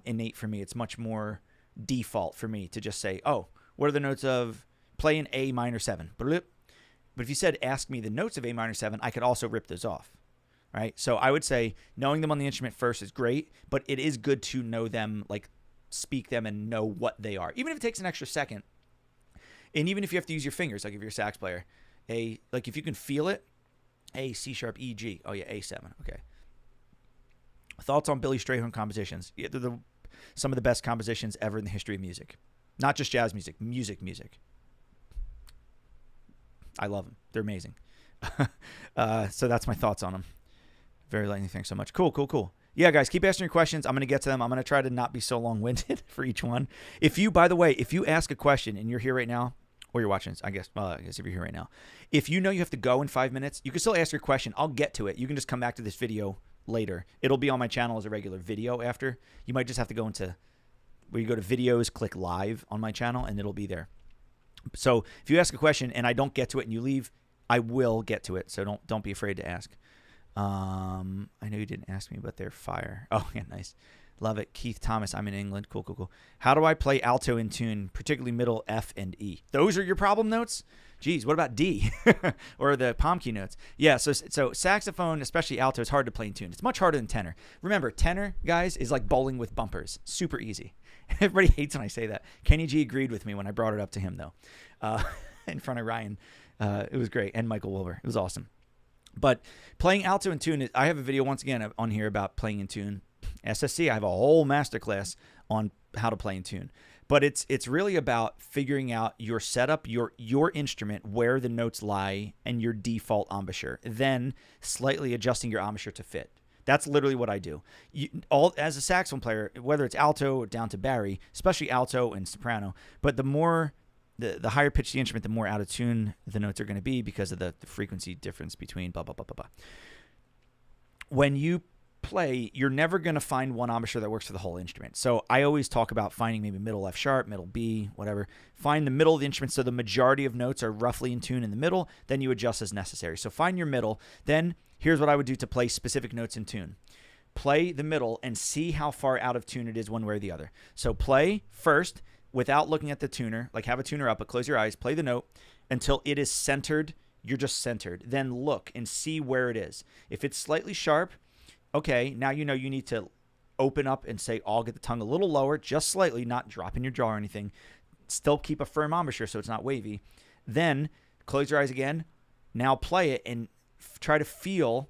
innate for me. It's much more default for me to just say, oh, what are the notes of play an A minor 7? But if you said, ask me the notes of A minor 7, I could also rip those off, right? So I would say knowing them on the instrument first is great, but it is good to know them, like speak them and know what they are. Even if it takes an extra second, and even if you have to use your fingers, like if you're a sax player, like if you can feel it, A, C sharp, E, G. Oh yeah, A7, okay. Thoughts on Billy Strayhorn compositions? Yeah, they're some of the best compositions ever in the history of music. Not just jazz music, music. I love them. They're amazing. So that's my thoughts on them. Very lightning. Thanks so much. Cool. Yeah, guys, keep asking your questions. I'm going to get to them. I'm going to try to not be so long-winded for each one. By the way, if you ask a question and you're here right now, or you're watching this, I guess if you're here right now. If you know you have to go in 5 minutes, you can still ask your question. I'll get to it. You can just come back to this video later. It'll be on my channel as a regular video after. You might just have to go into where you go to videos, click live on my channel, and it'll be there. So if you ask a question and I don't get to it and you leave, I will get to it. So don't be afraid to ask. I know you didn't ask me, but they're fire. Oh, yeah, nice. Love it. Keith Thomas, I'm in England. Cool, cool, cool. How do I play alto in tune, particularly middle F and E? Those are your problem notes? Geez, what about D? Or the palm key notes? Yeah, so saxophone, especially alto, is hard to play in tune. It's much harder than tenor. Remember, tenor, guys, is like bowling with bumpers. Super easy. Everybody hates when I say that. Kenny G agreed with me when I brought it up to him, though, in front of Ryan. It was great. And Michael Wilbur. It was awesome. But playing alto in tune, I have a video once again on here about playing in tune. SSC, I have a whole masterclass on how to play in tune. But it's really about figuring out your setup, your instrument, where the notes lie, and your default embouchure. Then slightly adjusting your embouchure to fit. That's literally what I do. As a saxophone player, whether it's alto or down to bari, especially alto and soprano, but the more the higher pitch the instrument, the more out of tune the notes are going to be because of the frequency difference between blah, blah, blah, blah, blah. When you play, you're never going to find one embouchure that works for the whole instrument. So I always talk about finding maybe middle F sharp, middle B, whatever. Find the middle of the instrument so the majority of notes are roughly in tune in the middle. Then you adjust as necessary. So find your middle. Then here's what I would do to play specific notes in tune. Play the middle and see how far out of tune it is one way or the other. So play first without looking at the tuner, like have a tuner up, but close your eyes, play the note until it is centered. You're just centered. Then look and see where it is. If it's slightly sharp, okay, now you know you need to open up and say, I'll get the tongue a little lower, just slightly, not dropping your jaw or anything. Still keep a firm embouchure so it's not wavy. Then close your eyes again. Now play it and try to feel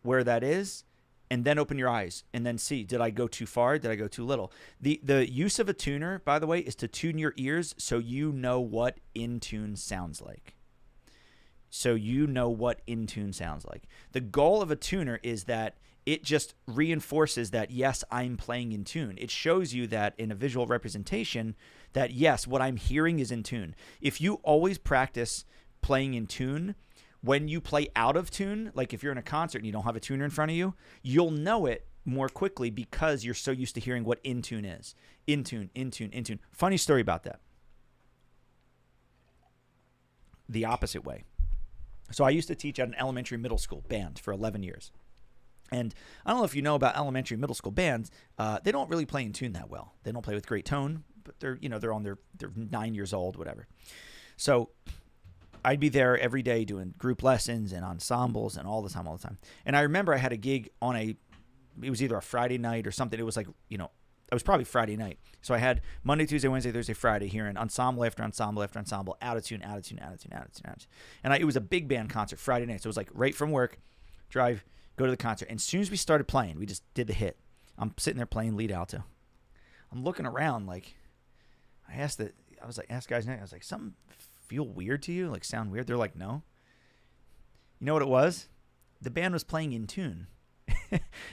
where that is, and then open your eyes and then see, did I go too far? Did I go too little? The use of a tuner, by the way, is to tune your ears so you know what in tune sounds like. So you know what in tune sounds like. The goal of a tuner is that it just reinforces that, yes, I'm playing in tune. It shows you that in a visual representation that, yes, what I'm hearing is in tune. If you always practice playing in tune, when you play out of tune, like if you're in a concert and you don't have a tuner in front of you, you'll know it more quickly because you're so used to hearing what in tune is. In tune, in tune, in tune. Funny story about that. The opposite way. So I used to teach at an elementary middle school band for 11 years. And I don't know if you know about elementary middle school bands. They don't really play in tune that well. They don't play with great tone, but they're on they're 9 years old, whatever. So I'd be there every day doing group lessons and ensembles and all the time. And I remember I had a gig it was either a Friday night or something. It was like, it was probably Friday night. So I had Monday, Tuesday, Wednesday, Thursday, Friday here in ensemble after ensemble after ensemble, out of tune. And it was a big band concert Friday night. So it was like right from work, drive, go to the concert. And as soon as we started playing, we just did the hit. I'm sitting there playing lead alto. I'm looking around like, I asked guys, I was like, something feel weird to you? Like sound weird? They're like, no. You know what it was? The band was playing in tune.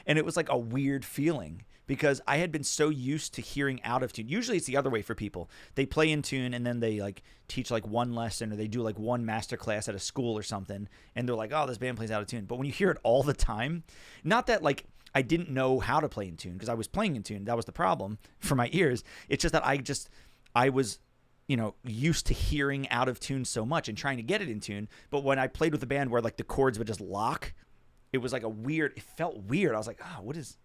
And it was like a weird feeling because I had been so used to hearing out of tune. Usually it's the other way for people. They play in tune and then they like teach like one lesson or they do like one masterclass at a school or something. And they're like, oh, this band plays out of tune. But when you hear it all the time, not that like I didn't know how to play in tune because I was playing in tune. That was the problem for my ears. It's just that I was used to hearing out of tune so much and trying to get it in tune. But when I played with a band where like the chords would just lock, it was like it felt weird. I was like, what is,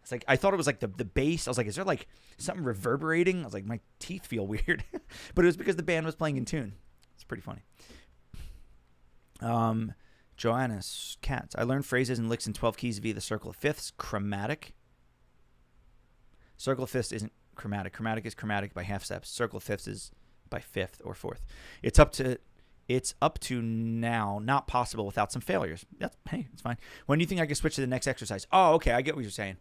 it's like, I thought it was like the bass. I was like, is there like something reverberating? I was like, my teeth feel weird, but it was because the band was playing in tune. It's pretty funny. Joanna's Cats. I learned phrases and licks in 12 keys via the circle of fifths. Chromatic. Circle of fifths isn't chromatic. Chromatic is chromatic by half steps. Circle of fifths is by fifth or fourth. It's up to now not possible without some failures. Hey, it's fine. When do you think I can switch to the next exercise? Oh, okay, I get what you're saying.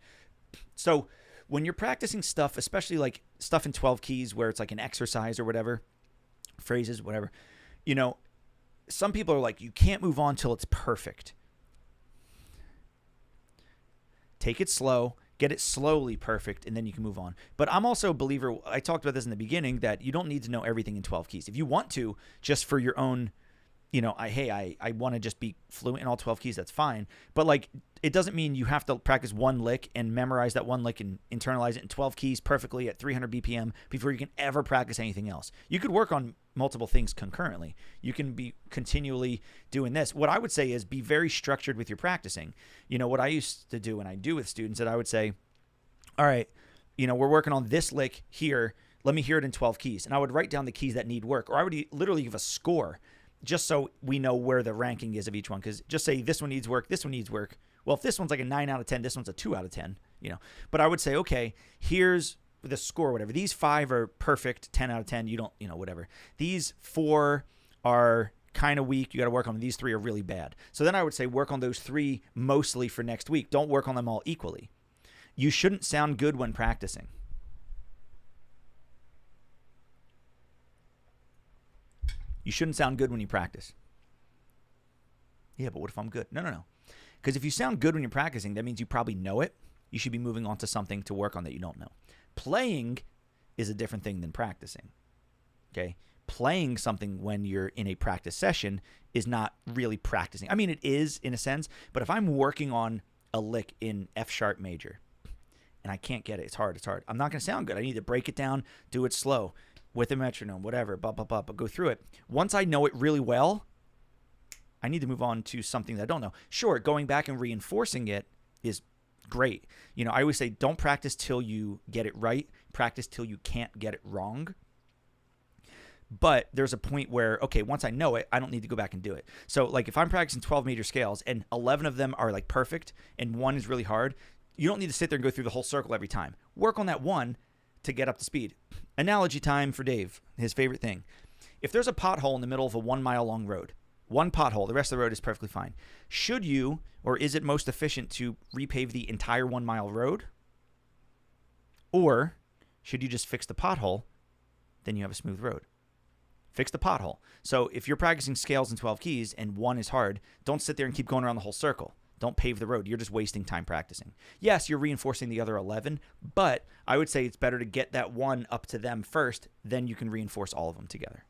So when you're practicing stuff, especially like stuff in 12 keys where it's like an exercise or whatever, phrases, whatever, some people are like, you can't move on till it's perfect. Take it slow. Get it slowly perfect, and then you can move on. But I'm also a believer, I talked about this in the beginning, that you don't need to know everything in 12 keys. If you want to, just for your own, I want to just be fluent in all 12 keys, that's fine. But like, it doesn't mean you have to practice one lick and memorize that one lick and internalize it in 12 keys perfectly at 300 BPM before you can ever practice anything else. You could work on multiple things concurrently. You can be continually doing this. What I would say is be very structured with your practicing. What I used to do and I do with students, that I would say, all right, we're working on this lick here. Let me hear it in 12 keys. And I would write down the keys that need work, or I would literally give a score just so we know where the ranking is of each one. Because just say this one needs work, this one needs work. Well, if this one's like a 9 out of 10, this one's a 2 out of 10, But I would say, okay, here's the score, whatever. These 5 are perfect, 10 out of 10. You don't, whatever. These 4 are kind of weak. You got to work on them. These 3 are really bad. So then I would say work on those 3 mostly for next week. Don't work on them all equally. You shouldn't sound good when practicing. You shouldn't sound good when you practice. Yeah, but what if I'm good? No. Because if you sound good when you're practicing, that means you probably know it. You should be moving on to something to work on that you don't know. Playing is a different thing than practicing. Okay? Playing something when you're in a practice session is not really practicing. I mean, it is in a sense, but if I'm working on a lick in F sharp major and I can't get it, it's hard. I'm not going to sound good. I need to break it down, do it slow with a metronome, whatever, but go through it. Once I know it really well, I need to move on to something that I don't know. Sure, going back and reinforcing it is great. I always say don't practice till you get it right. Practice till you can't get it wrong. But there's a point where, okay, once I know it, I don't need to go back and do it. So like if I'm practicing 12 major scales and 11 of them are like perfect and 1 is really hard, you don't need to sit there and go through the whole circle every time. Work on that 1 to get up to speed. Analogy time for Dave, his favorite thing. If there's a pothole in the middle of a 1 mile long road, one pothole, the rest of the road is perfectly fine. Should you, or is it most efficient to repave the entire 1 mile road? Or should you just fix the pothole, then you have a smooth road? Fix the pothole. So if you're practicing scales in 12 keys and 1 is hard, don't sit there and keep going around the whole circle. Don't pave the road. You're just wasting time practicing. Yes, you're reinforcing the other 11, but I would say it's better to get that 1 up to them first, then you can reinforce all of them together.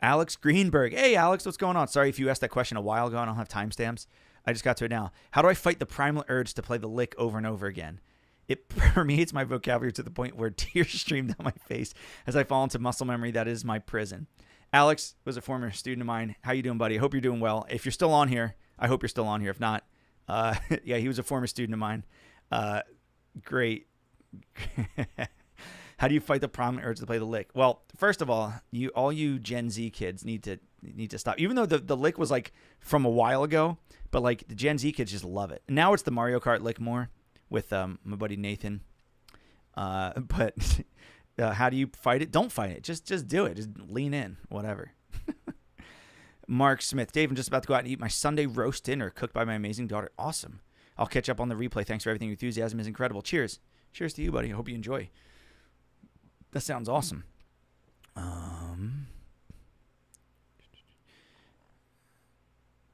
Alex Greenberg. Hey, Alex, what's going on? Sorry if you asked that question a while ago. I don't have timestamps. I just got to it now. How do I fight the primal urge to play the lick over and over again? It permeates my vocabulary to the point where tears stream down my face as I fall into muscle memory that is my prison. Alex was a former student of mine. How you doing, buddy? I hope you're doing well. If you're still on here, I hope you're still on here. If not, yeah, he was a former student of mine. Great. How do you fight the prominent urge to play the lick? Well, first of all, all you Gen Z kids need to stop. Even though the lick was like from a while ago, but like the Gen Z kids just love it. Now it's the Mario Kart lick more with my buddy Nathan. But how do you fight it? Don't fight it. Just do it. Just lean in. Whatever. Mark Smith. Dave, I'm just about to go out and eat my Sunday roast dinner cooked by my amazing daughter. Awesome. I'll catch up on the replay. Thanks for everything. Your enthusiasm is incredible. Cheers. Cheers to you, buddy. I hope you enjoy. That sounds awesome.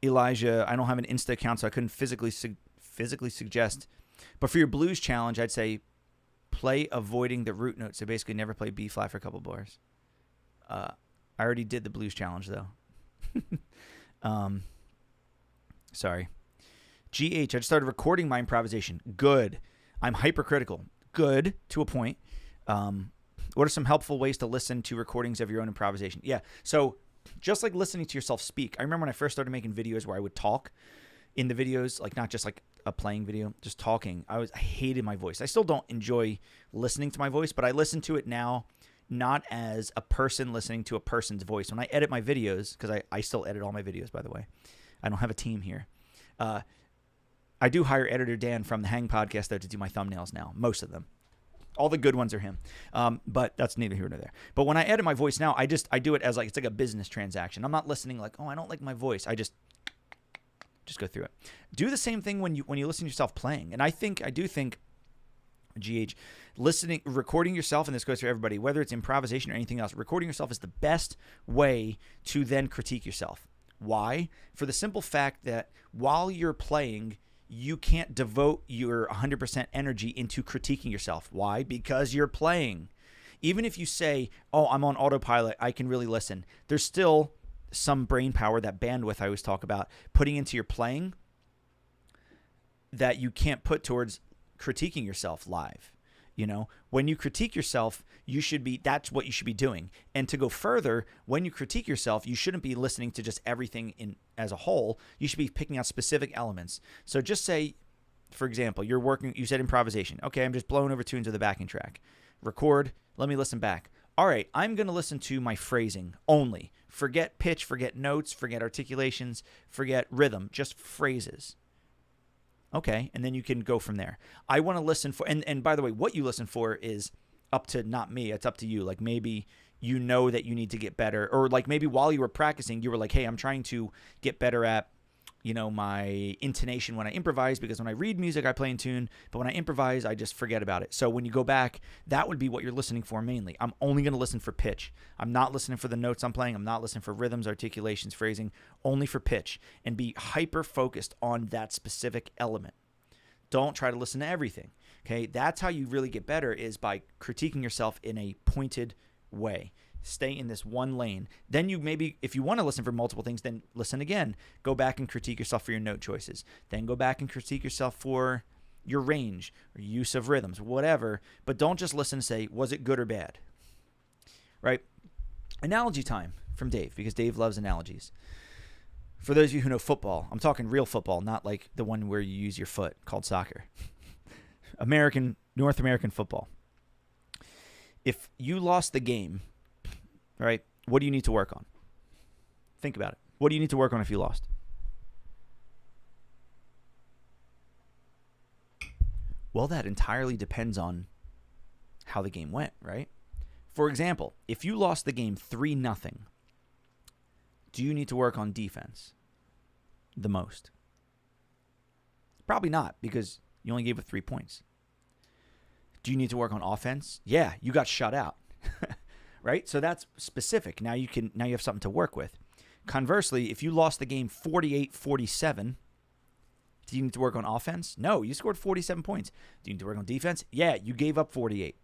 Elijah, I don't have an Insta account, so I couldn't physically suggest. But for your blues challenge, I'd say play avoiding the root note. So basically never play B flat for a couple bars. I already did the blues challenge, though. Sorry. GH, I just started recording my improvisation. Good. I'm hypercritical. Good, to a point. What are some helpful ways to listen to recordings of your own improvisation? Yeah, so just like listening to yourself speak. I remember when I first started making videos where I would talk in the videos, like not just like a playing video, just talking. I hated my voice. I still don't enjoy listening to my voice, but I listen to it now not as a person listening to a person's voice. When I edit my videos, because I still edit all my videos, by the way. I don't have a team here. I do hire editor Dan from the Hang podcast, though, to do my thumbnails now, most of them. All the good ones are him. But that's neither here nor there. But when I edit my voice now, I do it as like, it's like a business transaction. I'm not listening like, oh, I don't like my voice. I just go through it. Do the same thing when you listen to yourself playing. And I do think, GH, recording yourself, and this goes for everybody, whether it's improvisation or anything else, recording yourself is the best way to then critique yourself. Why? For the simple fact that while you're playing, you can't devote your 100% energy into critiquing yourself. Why? Because you're playing. Even if you say, oh, I'm on autopilot, I can really listen, there's still some brain power, that bandwidth I always talk about, putting into your playing that you can't put towards critiquing yourself live. You know, when you critique yourself, that's what you should be doing. And to go further, when you critique yourself, you shouldn't be listening to just everything as a whole. You should be picking out specific elements. So just say, for example, you said improvisation. Okay, I'm just blowing over tunes with a backing track. Record, let me listen back. All right, I'm going to listen to my phrasing only. Forget pitch, forget notes, forget articulations, forget rhythm, just phrases. Okay, and then you can go from there. I want to listen for, and by the way, what you listen for is up to not me, it's up to you. Like maybe you know that you need to get better, or like maybe while you were practicing, you were like, hey, I'm trying to get better at, my intonation when I improvise, because when I read music, I play in tune, but when I improvise, I just forget about it. So when you go back, that would be what you're listening for mainly. I'm only going to listen for pitch. I'm not listening for the notes I'm playing. I'm not listening for rhythms, articulations, phrasing, only for pitch, and be hyper-focused on that specific element. Don't try to listen to everything, okay? That's how you really get better, is by critiquing yourself in a pointed way. Stay in this one lane. Then you maybe, if you want to listen for multiple things, then listen again. Go back and critique yourself for your note choices. Then go back and critique yourself for your range or use of rhythms, whatever. But don't just listen and say, was it good or bad? Right? Analogy time from Dave, because Dave loves analogies. For those of you who know football, I'm talking real football, not like the one where you use your foot, called soccer. North American football. If you lost the game, right, what do you need to work on? Think about it. What do you need to work on if you lost? Well, that entirely depends on how the game went, right? For example, if you lost the game 3-0, do you need to work on defense the most? Probably not, because you only gave up 3 points. Do you need to work on offense? Yeah, you got shut out. Right? So that's specific. Now you have something to work with. Conversely, if you lost the game 48-47, do you need to work on offense? No, you scored 47 points. Do you need to work on defense? Yeah, you gave up 48.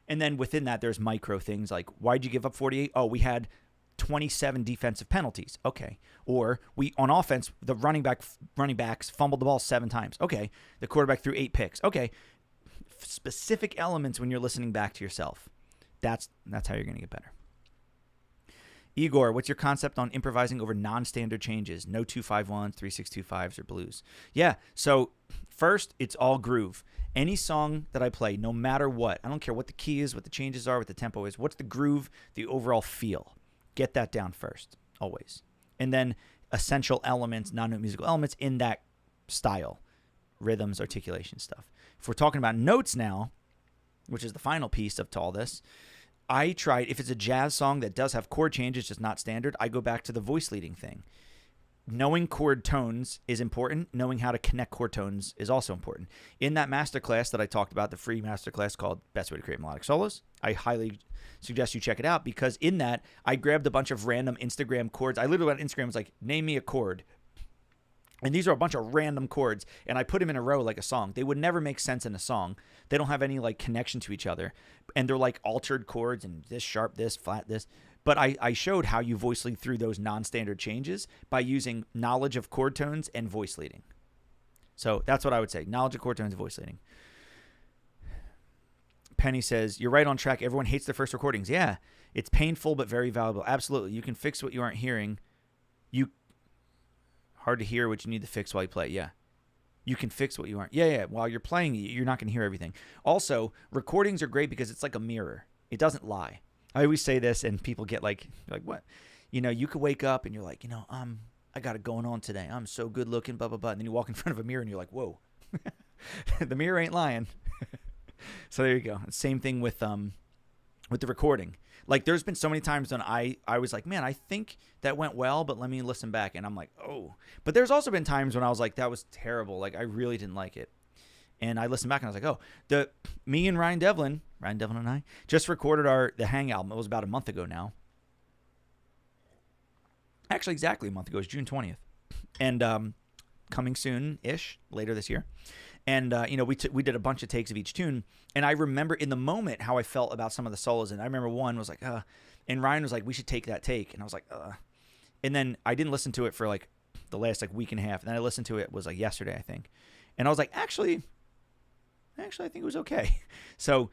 And then within that, there's micro things like, why'd you give up 48? Oh, we had 27 defensive penalties. Okay. Or on offense, the running backs fumbled the ball 7 times. Okay. The quarterback threw 8 picks. Okay. Specific elements when you're listening back to yourself. That's how you're going to get better. Igor, what's your concept on improvising over non-standard changes? No 2-5-1s, 3-6-2-5s, or blues. Yeah, so first, it's all groove. Any song that I play, no matter what, I don't care what the key is, what the changes are, what the tempo is, what's the groove, the overall feel. Get that down first, always. And then essential elements, non-note musical elements in that style. Rhythms, articulation stuff. If we're talking about notes now, which is the final piece of all this, I tried, if it's a jazz song that does have chord changes, just not standard, I go back to the voice leading thing. Knowing chord tones is important. Knowing how to connect chord tones is also important. In that masterclass that I talked about, the free masterclass called Best Way to Create Melodic Solos, I highly suggest you check it out, because in that, I grabbed a bunch of random Instagram chords. I literally went on Instagram and was like, name me a chord. And these are a bunch of random chords, and I put them in a row like a song. They would never make sense in a song. They don't have any like connection to each other, and they're like altered chords, and this sharp, this flat, this. But I showed how you voice lead through those non-standard changes by using knowledge of chord tones and voice leading. So that's what I would say: knowledge of chord tones and voice leading. Penny says, you're right on track. Everyone hates their first recordings. Yeah, it's painful but very valuable. Absolutely. You can fix what you aren't hearing. Hard to hear what you need to fix while you play. Yeah. You can fix what you aren't. Yeah. While you're playing, you're not going to hear everything. Also, recordings are great because it's like a mirror. It doesn't lie. I always say this, and people get like what? You could wake up and you're like, I got it going on today. I'm so good looking, blah, blah, blah. And then you walk in front of a mirror and you're like, whoa. The mirror ain't lying. So there you go. Same thing with the recording. Like, there's been so many times when I was like, man, I think that went well, but let me listen back. And I'm like, oh. But there's also been times when I was like, that was terrible. Like, I really didn't like it. And I listened back and I was like, oh. Me and Ryan Devlin and I just recorded the Hang album. It was about a month ago now. Actually, exactly a month ago. It was June 20th. And coming soon-ish, later this year. And, we did a bunch of takes of each tune. And I remember in the moment how I felt about some of the solos. And I remember one was like, and Ryan was like, we should take that take. And I was like, And then I didn't listen to it for like the last like week and a half. And then I listened to it was like yesterday, I think. And I was like, actually, I think it was okay. So,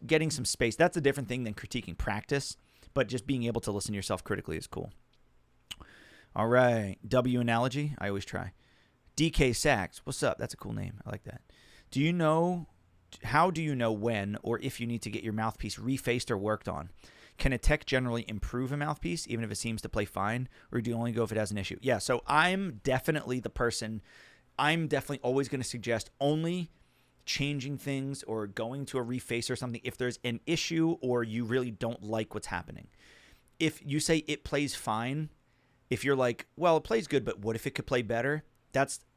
getting some space, that's a different thing than critiquing practice. But just being able to listen to yourself critically is cool. All right. W analogy. I always try. DK Sax. What's up? That's a cool name. I like that. How do you know when or if you need to get your mouthpiece refaced or worked on? Can a tech generally improve a mouthpiece even if it seems to play fine, or do you only go if it has an issue? Yeah, so I'm definitely always going to suggest only changing things or going to a reface or something if there's an issue or you really don't like what's happening. If you say it plays fine, if you're like, well, it plays good, but what if it could play better?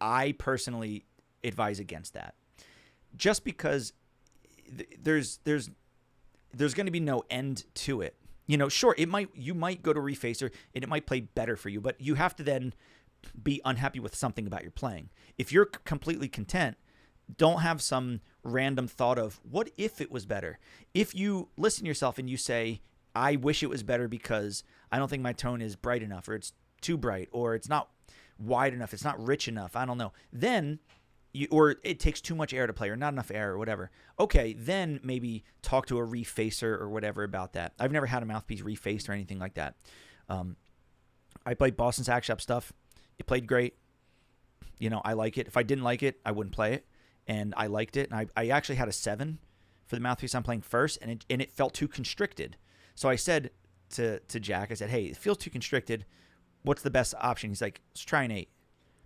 I personally advise against that. Just because there's going to be no end to it. Sure, you might go to refacer and it might play better for you, but you have to then be unhappy with something about your playing. If you're completely content, don't have some random thought of what if it was better. If you listen to yourself and you say, I wish it was better because I don't think my tone is bright enough, or it's too bright, or it's not wide enough, it's not rich enough, I don't know, then or it takes too much air to play, or not enough air, or whatever. Okay, then maybe talk to a refacer or whatever about that. I've never had a mouthpiece refaced or anything like that. I played Boston Sax Shop stuff. It played great. I like it. If I didn't like it, I wouldn't play it. And I liked it. And I actually had a 7 for the mouthpiece I'm playing first, and it felt too constricted. So I said to Jack, I said, hey, it feels too constricted. What's the best option? He's like, let's try an 8.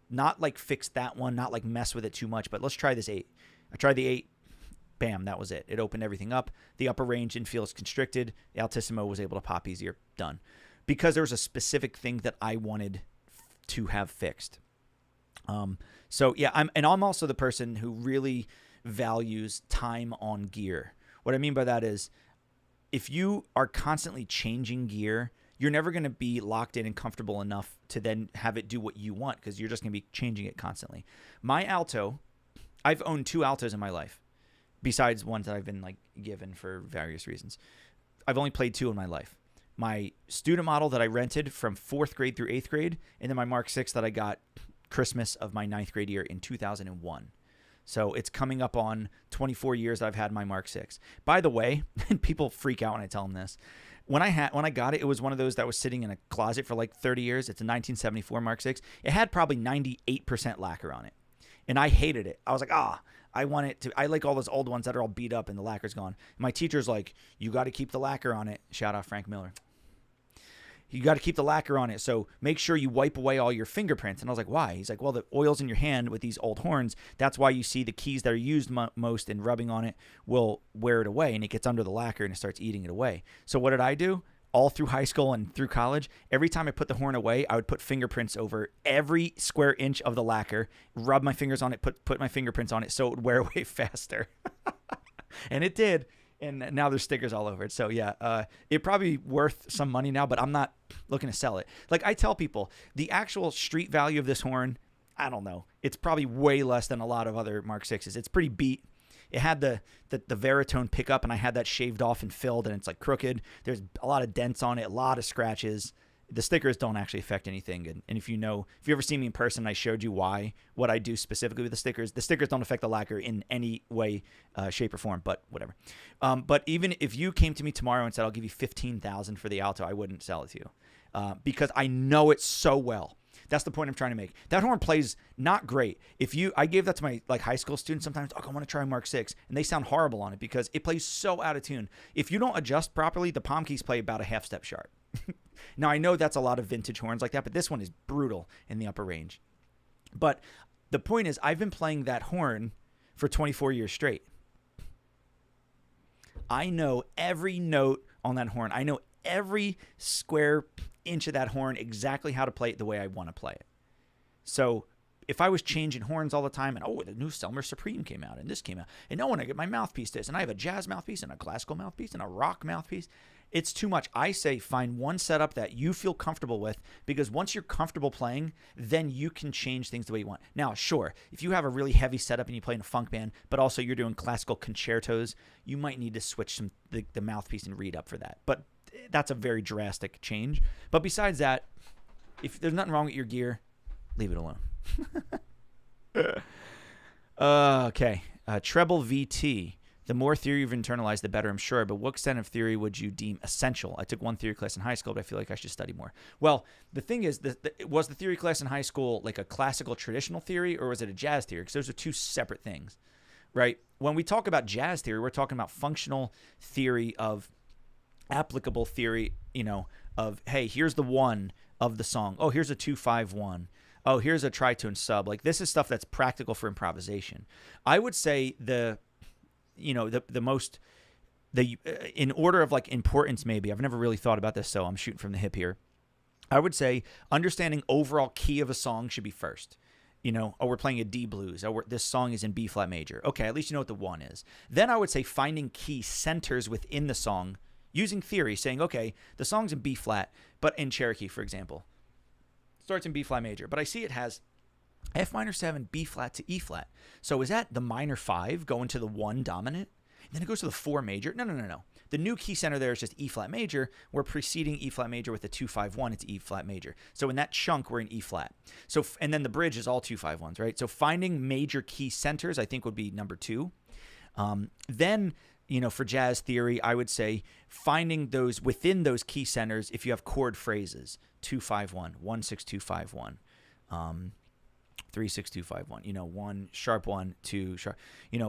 Not like fix that one, not like mess with it too much, but let's try this 8. I tried the 8. Bam, that was it. It opened everything up. The upper range didn't feel as constricted. The altissimo was able to pop easier. Done. Because there was a specific thing that I wanted to have fixed. So yeah, I'm also the person who really values time on gear. What I mean by that is, if you are constantly changing gear, you're never going to be locked in and comfortable enough to then have it do what you want, because you're just going to be changing it constantly. My alto, I've owned 2 altos in my life, besides ones that I've been like given for various reasons. I've only played 2 in my life. My student model that I rented from 4th grade through 8th grade, and then my Mark 6 that I got Christmas of my 9th grade year in 2001. So it's coming up on 24 years I've had my Mark 6. By the way, and people freak out when I tell them this, when I got it, it was one of those that was sitting in a closet for like 30 years. It's a 1974 Mark 6. It had probably 98% lacquer on it, and I hated it. I was like, I like all those old ones that are all beat up and the lacquer's gone. And my teacher's like, you got to keep the lacquer on it. Shout out Frank Miller. You got to keep the lacquer on it, so make sure you wipe away all your fingerprints. And I was like, why? He's like, well, the oil's in your hand with these old horns. That's why you see the keys that are used most, and rubbing on it will wear it away, and it gets under the lacquer and it starts eating it away. So what did I do? All through high school and through college, every time I put the horn away, I would put fingerprints over every square inch of the lacquer, rub my fingers on it, put my fingerprints on it so it would wear away faster. And it did. And now there's stickers all over it. So yeah, it probably worth some money now, but I'm not looking to sell it. Like I tell people, the actual street value of this horn, I don't know. It's probably way less than a lot of other Mark 6s. It's pretty beat. It had the Veritone pickup, and I had that shaved off and filled, and it's like crooked. There's a lot of dents on it, a lot of scratches. The stickers don't actually affect anything. And if you ever see me in person, I showed you what I do specifically with the stickers. The stickers don't affect the lacquer in any way, shape, or form, but whatever. But even if you came to me tomorrow and said, I'll give you $15,000 for the alto, I wouldn't sell it to you because I know it so well. That's the point I'm trying to make. That horn plays not great. I gave that to my high school students sometimes. I want to try Mark 6, and they sound horrible on it because it plays so out of tune. If you don't adjust properly, the palm keys play about a half step sharp. Now, I know that's a lot of vintage horns like that, but this one is brutal in the upper range. But the point is, I've been playing that horn for 24 years straight. I know every note on that horn. I know every square inch of that horn, exactly how to play it the way I want to play it. So if I was changing horns all the time and, oh, the new Selmer Supreme came out and this came out, and no, when I get my mouthpiece this, and I have a jazz mouthpiece and a classical mouthpiece and a rock mouthpiece, it's too much. I say find one setup that you feel comfortable with, because once you're comfortable playing, then you can change things the way you want. Now, sure, if you have a really heavy setup and you play in a funk band, but also you're doing classical concertos, you might need to switch the mouthpiece and reed up for that. But that's a very drastic change. But besides that, if there's nothing wrong with your gear, leave it alone. Okay. Treble VT. The more theory you've internalized, the better, I'm sure. But what extent of theory would you deem essential? I took one theory class in high school, but I feel like I should study more. Well, the thing is, was the theory class in high school like a classical traditional theory, or was it a jazz theory? Because those are two separate things, right? When we talk about jazz theory, we're talking about functional theory of applicable theory, of, hey, here's the one of the song. Oh, here's a 2-5-1. Oh, here's a tritone sub. Like, this is stuff that's practical for improvisation. I would say in order of like importance, maybe, I've never really thought about this, so I'm shooting from the hip here. I would say understanding overall key of a song should be first. Oh, we're playing a D blues. Oh, this song is in B flat major. Okay, at least you know what the one is. Then I would say finding key centers within the song using theory, saying, okay, the song's in B flat, but in Cherokee, for example, starts in B flat major, but I see it has F minor 7, B flat to E flat. So is that the minor 5 going to the 1 dominant? Then it goes to the 4 major? No. The new key center there is just E flat major. We're preceding E flat major with the 2-5-1. It's E flat major. So in that chunk, we're in E flat. So, and then the bridge is all 2-5-1s, right? So finding major key centers, I think, would be number 2. Then, for jazz theory, I would say finding those within those key centers, if you have chord phrases, 2-5-1, 1-6-2-5-1, 3-6-2-5-1, 1 sharp 1, 2 sharp,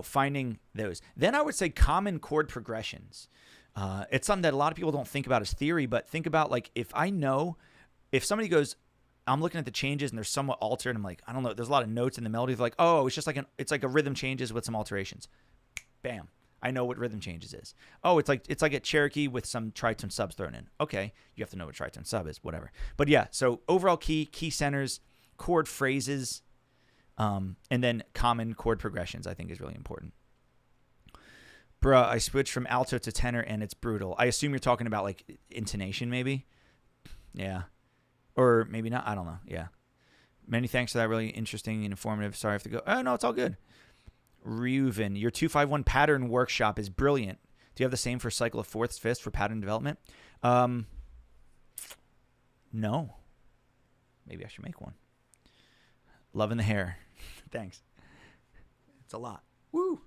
finding those. Then I would say common chord progressions. It's something that a lot of people don't think about as theory, but think about, like, if somebody goes, I'm looking at the changes and they're somewhat altered, I'm like, I don't know, there's a lot of notes in the melody, like, oh, it's just like it's like a rhythm changes with some alterations. Bam. I know what rhythm changes is. Oh, it's like a Cherokee with some tritone subs thrown in. Okay, you have to know what tritone sub is, whatever. But yeah, so overall key centers, chord phrases, and then common chord progressions, I think, is really important. Bruh, I switched from alto to tenor and it's brutal. I assume you're talking about like intonation, maybe? Yeah. Or maybe not. I don't know. Yeah. Many thanks for that. Really interesting and informative. Sorry I have to go. Oh, no, it's all good. Reuven, your 2-5-1 pattern workshop is brilliant. Do you have the same for cycle of fourths, fifths for pattern development? No. Maybe I should make one. Loving the hair. Thanks. It's a lot. Woo.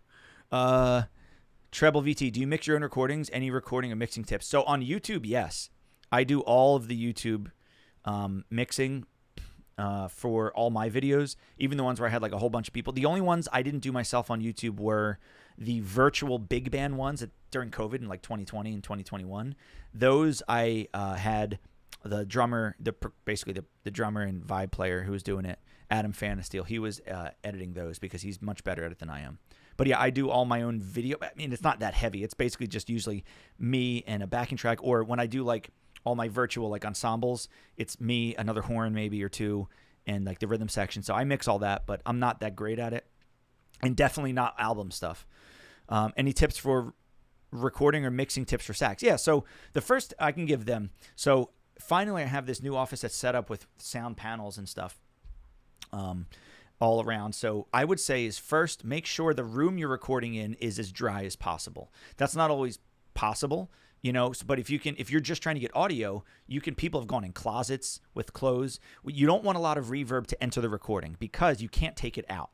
Treble VT, do you mix your own recordings? Any recording or mixing tips? So on YouTube, yes. I do all of the YouTube mixing for all my videos, even the ones where I had like a whole bunch of people. The only ones I didn't do myself on YouTube were the virtual big band ones during COVID in like 2020 and 2021. Those I had the drummer, basically the drummer and vibe player who was doing it, Adam Fanasteel. He was editing those because he's much better at it than I am. But yeah, I do all my own video. I mean, it's not that heavy. It's basically just usually me and a backing track, or when I do like all my virtual like ensembles, it's me, another horn maybe or two, and like the rhythm section. So I mix all that, but I'm not that great at it, and definitely not album stuff. Any tips for recording or mixing tips for sax? Yeah, so the first I can give them. So finally I have this new office that's set up with sound panels and stuff all around. So I would say is first, make sure the room you're recording in is as dry as possible. That's not always possible, but if you're just trying to get audio, people have gone in closets with clothes. You don't want a lot of reverb to enter the recording because you can't take it out.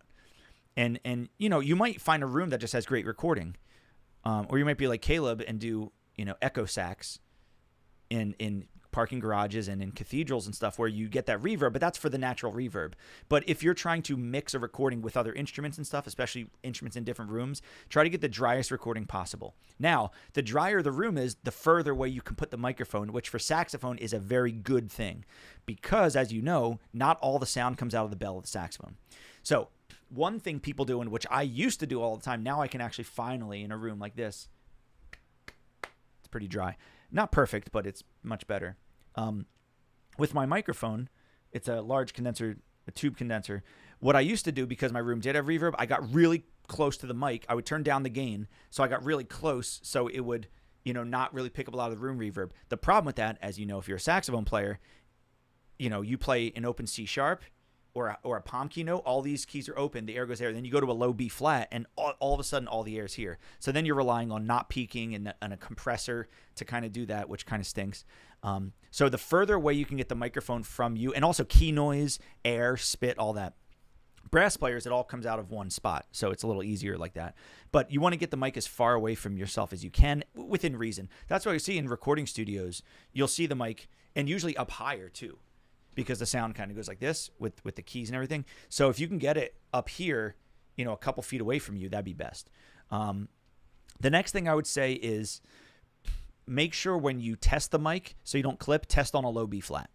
And you might find a room that just has great recording. Or you might be like Caleb and do, echo sax in parking garages and in cathedrals and stuff where you get that reverb, but that's for the natural reverb. But if you're trying to mix a recording with other instruments and stuff, especially instruments in different rooms, try to get the driest recording possible. Now, the drier the room is, the further away you can put the microphone, which for saxophone is a very good thing because, as you know, not all the sound comes out of the bell of the saxophone. So one thing people do, and which I used to do all the time, now I can actually finally, in a room like this, it's pretty dry. Not perfect, but it's much better. With my microphone, it's a large condenser, a tube condenser. what I used to do, because my room did have reverb, I got really close to the mic. I would turn down the gain, so I got really close, so it would, not really pick up a lot of the room reverb. The problem with that, as you know, if you're a saxophone player, you play an open C sharp or a palm key note, all these keys are open, the air goes there, then you go to a low B flat, and all of a sudden all the air is here. So then you're relying on not peaking and a compressor to kind of do that, which kind of stinks. So the further away you can get the microphone from you, and also key noise, air, spit, all that. Brass players, it all comes out of one spot, so it's a little easier like that. But you want to get the mic as far away from yourself as you can, within reason. That's why you see in recording studios, you'll see the mic, and usually up higher too, because the sound kind of goes like this with the keys and everything. So if you can get it up here, a couple feet away from you, that'd be best. The next thing I would say is make sure when you test the mic, so you don't clip, test on a low B flat,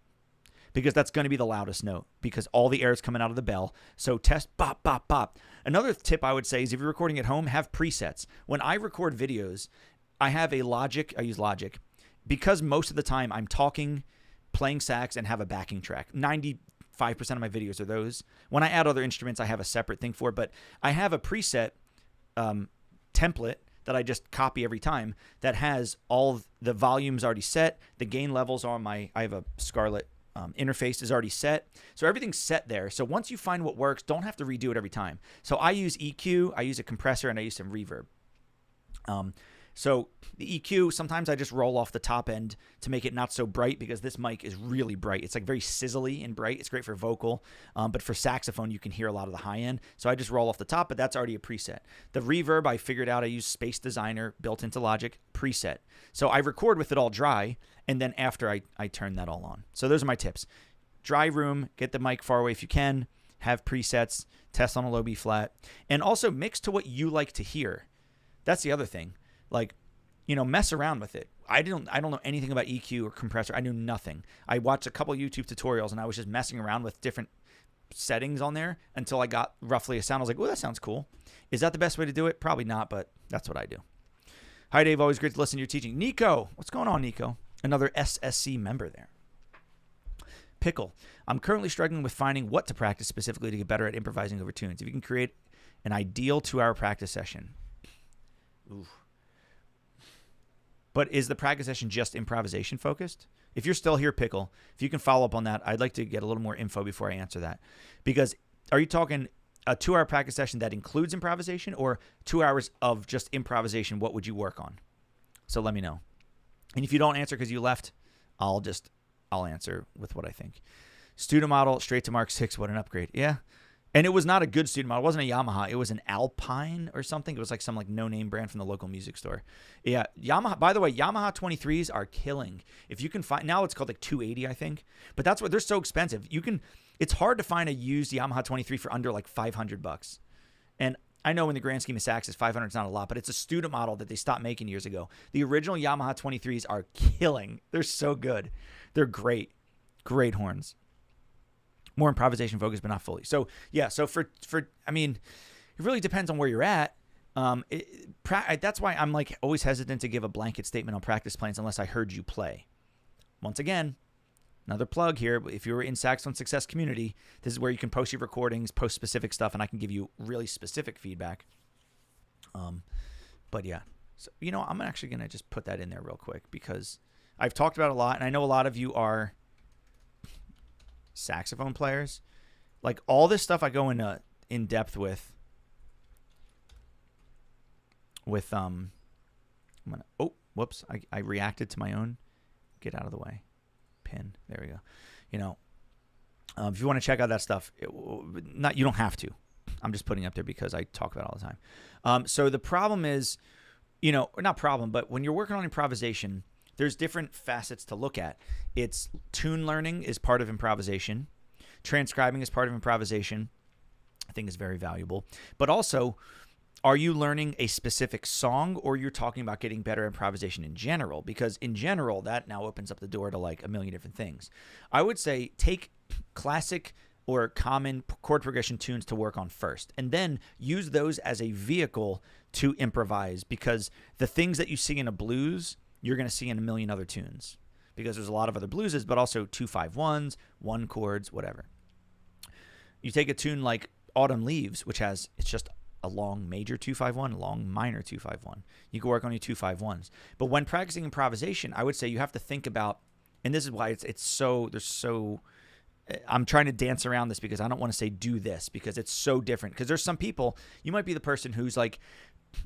because that's going to be the loudest note, because all the air is coming out of the bell. So test bop, bop, bop. Another tip I would say is if you're recording at home, have presets. When I record videos, I use Logic, because most of the time I'm talking, playing sax, and have a backing track. 95% of my videos are those. When I add other instruments, I have a separate thing for it, but I have a preset template that I just copy every time that has all the volumes already set. The gain levels are I have a Scarlett interface is already set. So everything's set there. So once you find what works, don't have to redo it every time. So I use EQ, I use a compressor, and I use some reverb. So the EQ, sometimes I just roll off the top end to make it not so bright, because this mic is really bright. It's like very sizzly and bright. It's great for vocal, but for saxophone, you can hear a lot of the high end. So I just roll off the top, but that's already a preset. The reverb, I figured out I use Space Designer built into Logic preset. So I record with it all dry, and then after I turn that all on. So those are my tips. Dry room, get the mic far away if you can, have presets, test on a low B flat, and also mix to what you like to hear. That's the other thing. Like, mess around with it. I don't know anything about EQ or compressor. I knew nothing. I watched a couple YouTube tutorials, and I was just messing around with different settings on there until I got roughly a sound. I was like, oh, that sounds cool. Is that the best way to do it? Probably not, but that's what I do. Hi, Dave. Always great to listen to your teaching. Nico. What's going on, Nico? Another SSC member there. Pickle. I'm currently struggling with finding what to practice specifically to get better at improvising over tunes. If you can create an ideal 2-hour practice session. Ooh. But is the practice session just improvisation focused? If you're still here, Pickle, if you can follow up on that, I'd like to get a little more info before I answer that. Because are you talking a 2-hour practice session that includes improvisation, or 2 hours of just improvisation? What would you work on? So let me know. And if you don't answer because you left, I'll answer with what I think. Student model, straight to Mark 6. What an upgrade. Yeah. And it was not a good student model. It wasn't a Yamaha. It was an Alpine or something. It was like some no-name brand from the local music store. Yeah, Yamaha. By the way, Yamaha 23s are killing. If you can find, now it's called like 280, I think. But that's what, they're so expensive. It's hard to find a used Yamaha 23 for under like $500. And I know in the grand scheme of saxes, 500 is not a lot, but it's a student model that they stopped making years ago. The original Yamaha 23s are killing. They're so good. They're great. Great horns. More improvisation focused, but not fully. So yeah, so for I mean, it really depends on where you're at. That's why I'm like always hesitant to give a blanket statement on practice plans unless I heard you play. Once again, another plug here. If you're in Saxophone Success community, this is where you can post your recordings, post specific stuff, and I can give you really specific feedback. But yeah, so I'm actually gonna just put that in there real quick because I've talked about it a lot, and I know a lot of you are saxophone players. Like all this stuff I go into in depth with I'm gonna, oh whoops, I reacted to my own, get out of the way, pin, there we go. If you want to check out that stuff, you don't have to, I'm just putting it up there because I talk about it all the time. So the problem is, not problem, but when you're working on improvisation, there's different facets to look at. It's tune learning is part of improvisation. Transcribing is part of improvisation. I think is very valuable. But also, are you learning a specific song, or you're talking about getting better improvisation in general? Because in general, that now opens up the door to like a million different things. I would say take classic or common chord progression tunes to work on first, and then use those as a vehicle to improvise, because the things that you see in a blues, you're going to see in a million other tunes, because there's a lot of other blueses, but also 2-5-1s, 1 chords, whatever. You take a tune like Autumn Leaves, which it's just a long major 2-5-1, a long minor 2-5-1. You can work on your 2-5-1s. But when practicing improvisation, I would say you have to think about, and this is why I'm trying to dance around this because I don't want to say do this because it's so different. Because there's some people, you might be the person who's like,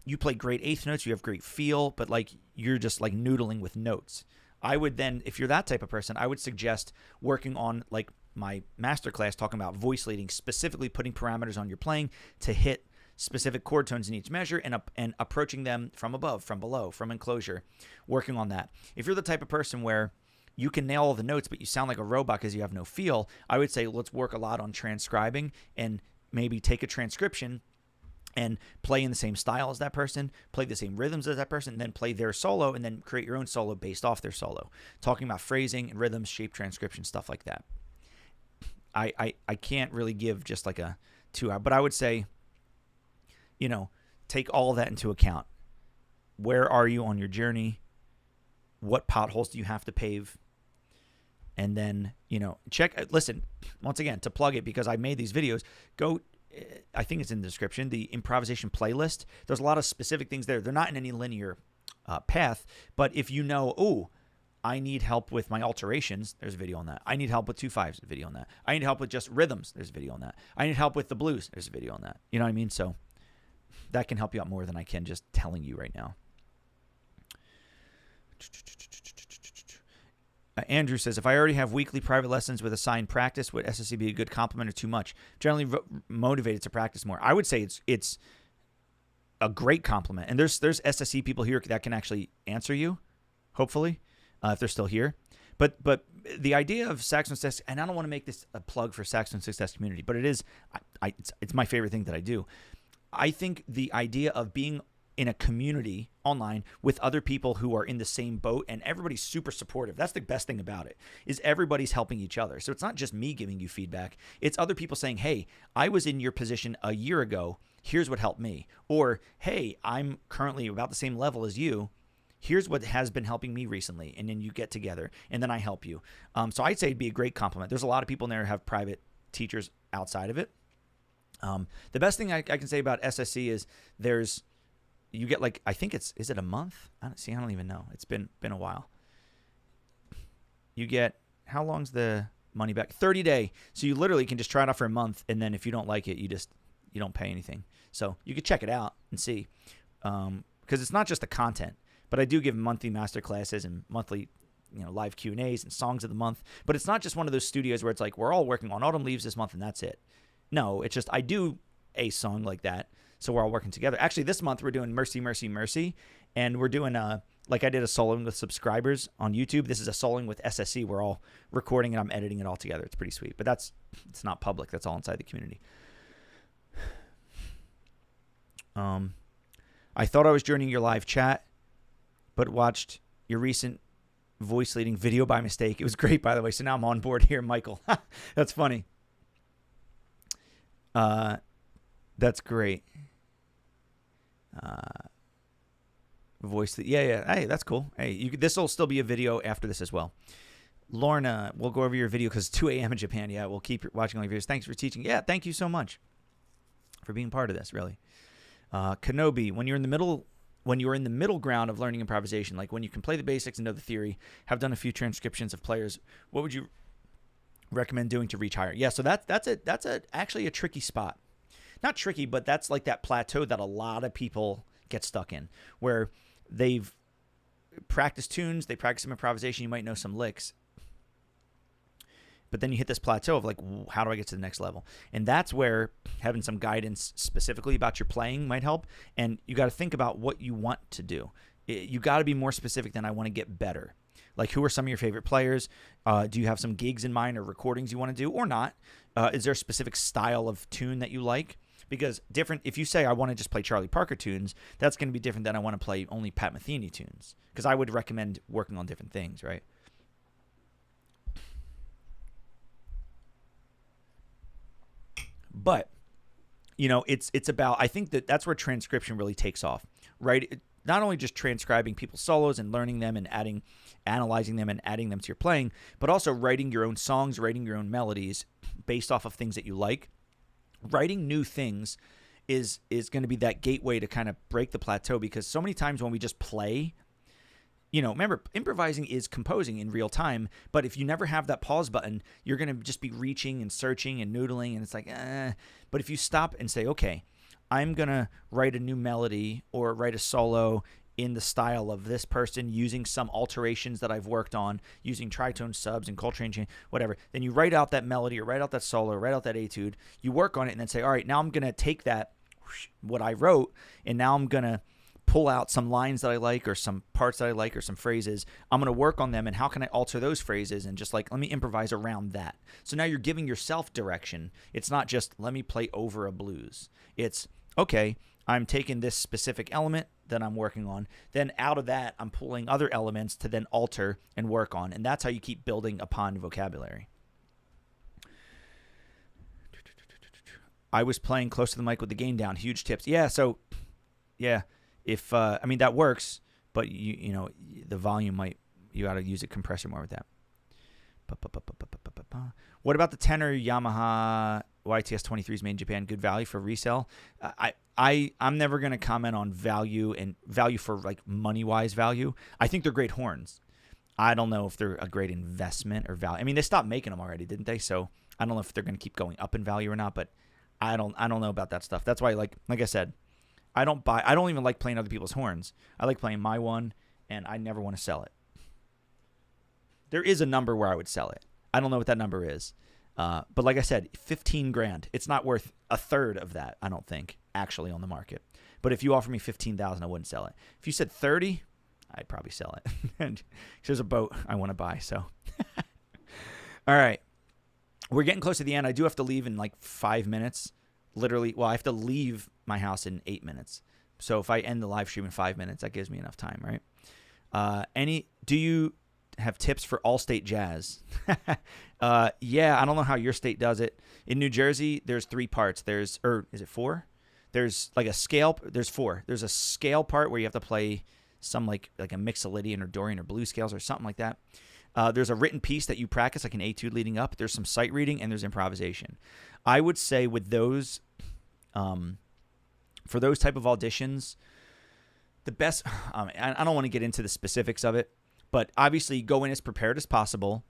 you play great eighth notes, you have great feel, but like you're just like noodling with notes. I would then, if you're that type of person, I would suggest working on like my masterclass talking about voice leading, specifically putting parameters on your playing to hit specific chord tones in each measure and approaching them from above, from below, from enclosure, working on that. If you're the type of person where you can nail all the notes, but you sound like a robot because you have no feel, I would say let's work a lot on transcribing and maybe take a transcription and play in the same style as that person, play the same rhythms as that person, and then play their solo and then create your own solo based off their solo. Talking about phrasing and rhythms, shape transcription, stuff like that. I can't really give just like a 2 hour, but I would say, take all of that into account. Where are you on your journey? What potholes do you have to pave? And then, listen, once again, to plug it, because I made these videos, go, I think it's in the description, the improvisation playlist. There's a lot of specific things there. They're not in any linear path, but if I need help with my alterations, there's a video on that. I need help with 2/5s, there's a video on that. I need help with just rhythms, there's a video on that. I need help with the blues, there's a video on that. You know what I mean? So that can help you out more than I can just telling you right now. Andrew says, if I already have weekly private lessons with assigned practice, would SSC be a good complement or too much? Generally motivated to practice more. I would say it's a great compliment. And there's SSC people here that can actually answer you, hopefully, if they're still here. But the idea of Saxophone Success, and I don't want to make this a plug for Saxophone Success community, but it is, it's my favorite thing that I do. I think the idea of being in a community online with other people who are in the same boat and everybody's super supportive. That's the best thing about it, is everybody's helping each other. So it's not just me giving you feedback. It's other people saying, hey, I was in your position a year ago. Here's what helped me. Or, hey, I'm currently about the same level as you. Here's what has been helping me recently. And then you get together and then I help you. So I'd say it'd be a great compliment. There's a lot of people in there who have private teachers outside of it. The best thing I can say about SSC is you get like, I think is it a month? I don't even know. It's been a while. You get, how long's the money back? 30-day. So you literally can just try it out for a month. And then if you don't like it, you don't pay anything. So you could check it out and see. Because it's not just the content, but I do give monthly master classes and monthly, live Q&As and songs of the month. But it's not just one of those studios where it's like, we're all working on Autumn Leaves this month and that's it. No, it's just, I do a song like that. So we're all working together. Actually, this month we're doing Mercy, Mercy, Mercy. And we're doing, like I did a soloing with subscribers on YouTube. This is a soloing with SSC. We're all recording and I'm editing it all together. It's pretty sweet. But it's not public. That's all inside the community. I thought I was joining your live chat, but watched your recent voice leading video by mistake. It was great, by the way. So now I'm on board here, Michael. That's funny. That's great. Voice. Yeah. Hey, that's cool. Hey, this will still be a video after this as well. Lorna, we'll go over your video because it's 2 a.m. in Japan. Yeah, we'll keep watching all your videos. Thanks for teaching. Yeah, thank you so much for being part of this, really. Kenobi, when you're in the middle ground of learning improvisation, like when you can play the basics and know the theory, have done a few transcriptions of players, what would you recommend doing to reach higher? Yeah, so that's actually a tricky spot. Not tricky, but that's like that plateau that a lot of people get stuck in, where they've practiced tunes, they practice some improvisation, you might know some licks, but then you hit this plateau of like, how do I get to the next level? And that's where having some guidance specifically about your playing might help. And you got to think about what you want to do. You got to be more specific than I want to get better. Like, who are some of your favorite players? Do you have some gigs in mind or recordings you want to do or not? Is there a specific style of tune that you like? Because if you say I want to just play Charlie Parker tunes, that's going to be different than I want to play only Pat Metheny tunes. Because I would recommend working on different things, right? But, it's about, I think that's where transcription really takes off, right? Not only just transcribing people's solos and learning them and analyzing them and adding them to your playing, but also writing your own songs, writing your own melodies based off of things that you like writing new things is going to be that gateway to kind of break the plateau, because so many times when we just play, remember, improvising is composing in real time, but if you never have that pause button, you're going to just be reaching and searching and noodling, and it's like, But if you stop and say, okay, I'm going to write a new melody or write a solo in the style of this person using some alterations that I've worked on, using tritone subs and Coltrane chain, whatever, then you write out that melody or write out that solo or write out that etude, you work on it, and then say, all right, now I'm going to take that, what I wrote, and now I'm going to pull out some lines that I like or some parts that I like or some phrases. I'm going to work on them, and how can I alter those phrases, and just like, let me improvise around that. So now you're giving yourself direction. It's not just, let me play over a blues. It's, okay, I'm taking this specific element that I'm working on. Then out of that, I'm pulling other elements to then alter and work on. And that's how you keep building upon vocabulary. I was playing close to the mic with the gain down. Huge tips. Yeah, so, yeah, if, that works, but, the volume you got to use a compressor more with that. What about the tenor Yamaha YTS 23s made in Japan? Good value for resale? I'm never going to comment on value and value for like money-wise value. I think they're great horns. I don't know if they're a great investment or value. I mean, they stopped making them already, didn't they? So I don't know if they're going to keep going up in value or not, but I don't know about that stuff. That's why, like I said, I don't even like playing other people's horns. I like playing my one, and I never want to sell it. There is a number where I would sell it. I don't know what that number is. But like I said, $15,000. It's not worth a third of that, I don't think, actually on the market. But if you offer me $15,000, I wouldn't sell it. If you said 30, I'd probably sell it. And there's a boat I want to buy. So, all right, we're getting close to the end. I do have to leave in like 5 minutes. Literally, well, I have to leave my house in 8 minutes. So if I end the live stream in 5 minutes, that gives me enough time, right? Do you have tips for All-State Jazz? Yeah, I don't know how your state does it. In New Jersey, there's 3 parts. Is it 4? There's like a scale. There's 4. There's a scale part where you have to play some like a Mixolydian or Dorian or blues scales or something like that. There's a written piece that you practice, like an etude leading up. There's some sight reading, and there's improvisation. I would say with those, for those type of auditions, the best, I don't want to get into the specifics of it, but obviously go in as prepared as possible.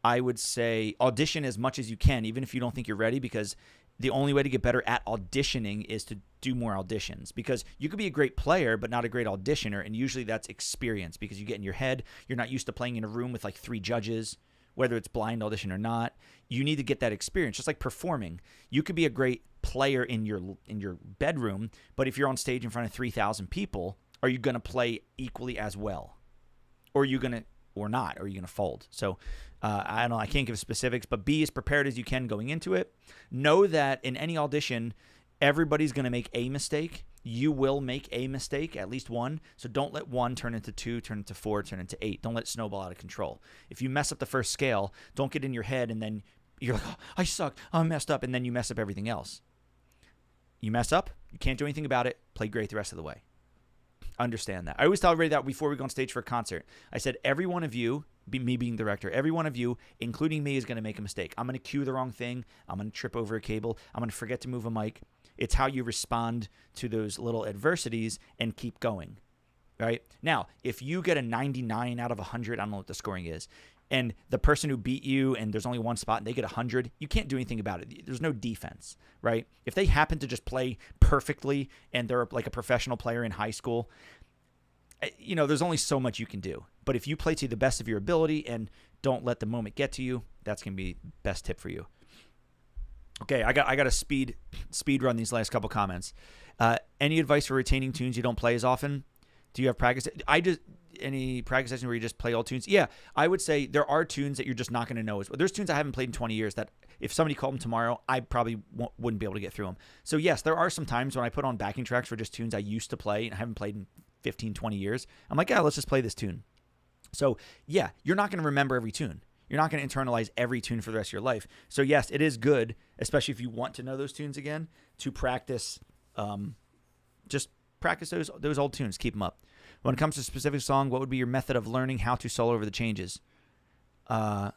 I would say audition as much as you can, even if you don't think you're ready, because the only way to get better at auditioning is to do more auditions, because you could be a great player but not a great auditioner, and usually that's experience, because you get in your head. You're not used to playing in a room with like 3 judges, whether it's blind audition or not. You need to get that experience, just like performing. You could be a great player in your bedroom, but if you're on stage in front of 3,000 people, are you going to play equally as well? Or are you going to, or not? Or are you going to fold? So I don't know. I can't give specifics, but be as prepared as you can going into it. Know that in any audition, everybody's going to make a mistake. You will make a mistake, at least one. So don't let 1 turn into 2, turn into 4, turn into 8. Don't let it snowball out of control. If you mess up the first scale, don't get in your head and then you're like, oh, I suck, I messed up, and then you mess up everything else. You mess up, you can't do anything about it. Play great the rest of the way. Understand that. I always tell everybody that before we go on stage for a concert. I said, every one of you, me being the director, every one of you, including me, is going to make a mistake. I'm going to cue the wrong thing. I'm going to trip over a cable. I'm going to forget to move a mic. It's how you respond to those little adversities and keep going, right? Now, if you get a 99 out of 100, I don't know what the scoring is, and the person who beat you and there's only one spot and they get 100, you can't do anything about it. There's no defense, right? If they happen to just play perfectly and they're like a professional player in high school, there's only so much you can do. But if you play to the best of your ability and don't let the moment get to you, that's going to be the best tip for you. Okay, I got to speed run these last couple comments. Any advice for retaining tunes you don't play as often? Do you have practice? Any practice session where you just play old tunes? Yeah, I would say there are tunes that you're just not going to know. There's tunes I haven't played in 20 years that if somebody called them tomorrow, I probably wouldn't be able to get through them. So yes, there are some times when I put on backing tracks for just tunes I used to play and I haven't played in 15, 20 years. I'm like, yeah, let's just play this tune. So yeah, you're not going to remember every tune. You're not going to internalize every tune for the rest of your life. So yes, it is good, especially if you want to know those tunes again, to practice. Just practice those old tunes. Keep them up. When it comes to a specific song, what would be your method of learning how to solo over the changes? Yeah,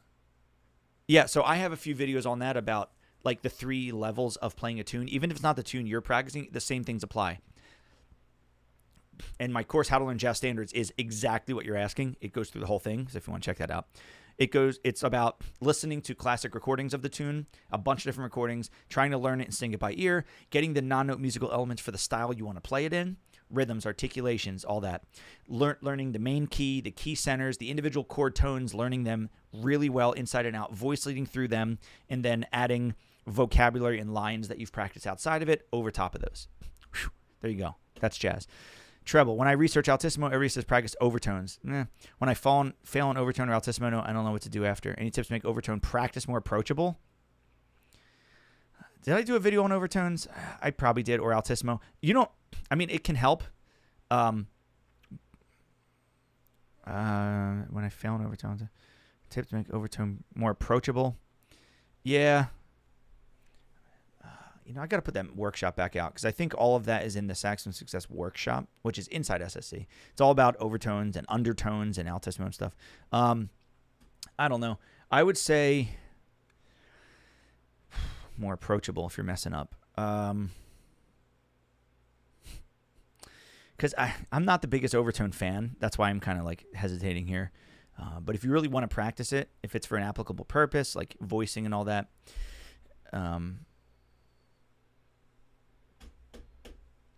so I have a few videos on that about like the 3 levels of playing a tune. Even if it's not the tune you're practicing, the same things apply. And my course, How to Learn Jazz Standards, is exactly what you're asking. It goes through the whole thing, so if you want to check that out. It's about listening to classic recordings of the tune, a bunch of different recordings, trying to learn it and sing it by ear, getting the non-note musical elements for the style you want to play it in, rhythms, articulations, all that. Learning the main key, the key centers, the individual chord tones, learning them really well inside and out, voice leading through them, and then adding vocabulary and lines that you've practiced outside of it over top of those. Whew, there you go. That's jazz. Treble. When I research altissimo, everybody says practice overtones. When I fail on overtone or altissimo, no, I don't know what to do after. Any tips to make overtone practice more approachable? Did I do a video on overtones? I probably did, or altissimo. It can help. When I fail on overtones, tips to make overtone more approachable. Yeah. I got to put that workshop back out because I think all of that is in the Saxophone Success workshop, which is inside SSC. It's all about overtones and undertones and altissimo and stuff. I don't know. I would say more approachable if you're messing up. Because I'm not the biggest overtone fan. That's why I'm kind of like hesitating here. But if you really want to practice it, if it's for an applicable purpose, like voicing and all that,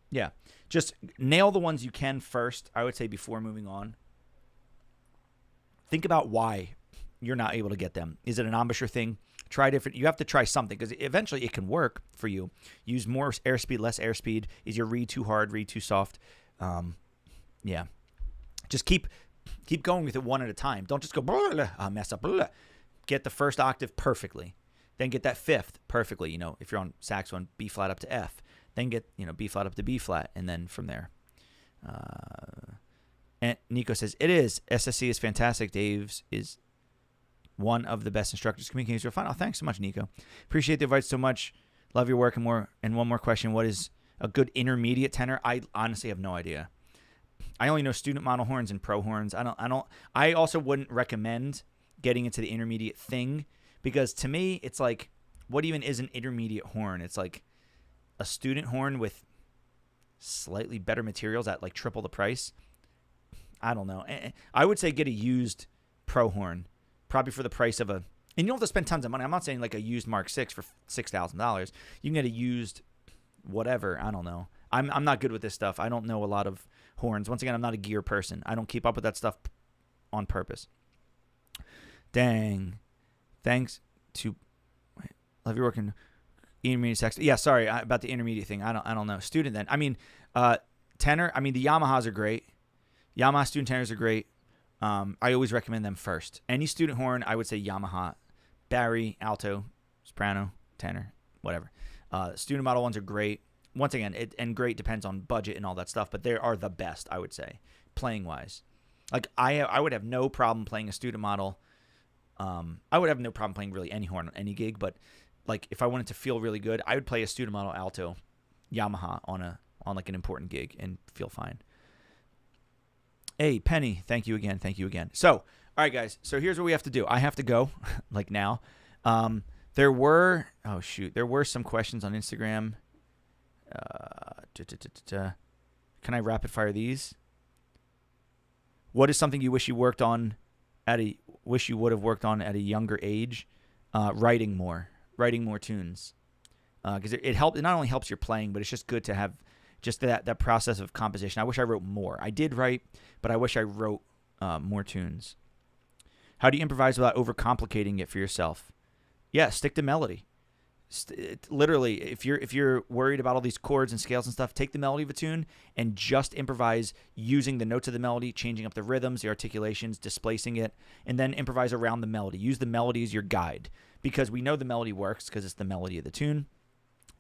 yeah, just nail the ones you can first, I would say, before moving on. Think about why you're not able to get them. Is it an embouchure thing? Try different. You have to try something because eventually it can work for you. Use more airspeed, less airspeed. Is your reed too hard, reed too soft? Yeah. Just keep going with it one at a time. Don't just go, blah, blah, blah, mess up. Blah, blah. Get the first octave perfectly. Then get that fifth perfectly. If you're on saxophone, B flat up to F. Then get, B flat up to B flat, and then from there. And Nico says, it is. SSC is fantastic. Dave's is one of the best instructors. Communicators are fine. Oh, thanks so much, Nico. Appreciate the advice so much. Love your work and more. And one more question. What is a good intermediate tenor? I honestly have no idea. I only know student model horns and pro horns. I also wouldn't recommend getting into the intermediate thing because to me, it's like, what even is an intermediate horn? It's like a student horn with slightly better materials at like triple the price. I don't know. I would say get a used pro horn, probably for the price of and you don't have to spend tons of money. I'm not saying like a used Mark 6 for $6,000. You can get a used whatever. I don't know. I'm not good with this stuff. I don't know a lot of horns. Once again, I'm not a gear person. I don't keep up with that stuff on purpose. Dang. Thanks to love your work in intermediate sax. Yeah, sorry about the intermediate thing. I don't know. Student then. Tenor. The Yamahas are great. Yamaha student tenors are great. I always recommend them first. Any student horn, I would say Yamaha, Barry, alto, soprano, tenor, whatever. Student model ones are great. Once again, and great depends on budget and all that stuff, but they are the best, I would say, playing wise. Like I would have no problem playing a student model. I would have no problem playing really any horn on any gig, but like if I wanted to feel really good, I would play a student model alto Yamaha on like an important gig and feel fine. Hey, Penny, thank you again. So, all right, guys. So here's what we have to do. I have to go like now. There were some questions on Instagram. Can I rapid fire these? What is something you wish you would have worked on at a younger age? Writing more tunes. Because it not only helps your playing, but it's just good to have just that process of composition. I wish I wrote more. I did write, but I wish I wrote more tunes. How do you improvise without overcomplicating it for yourself? Yeah, stick to melody. Literally, if you're worried about all these chords and scales and stuff, take the melody of a tune and just improvise using the notes of the melody, changing up the rhythms, the articulations, displacing it, and then improvise around the melody. Use the melody as your guide because we know the melody works because it's the melody of the tune.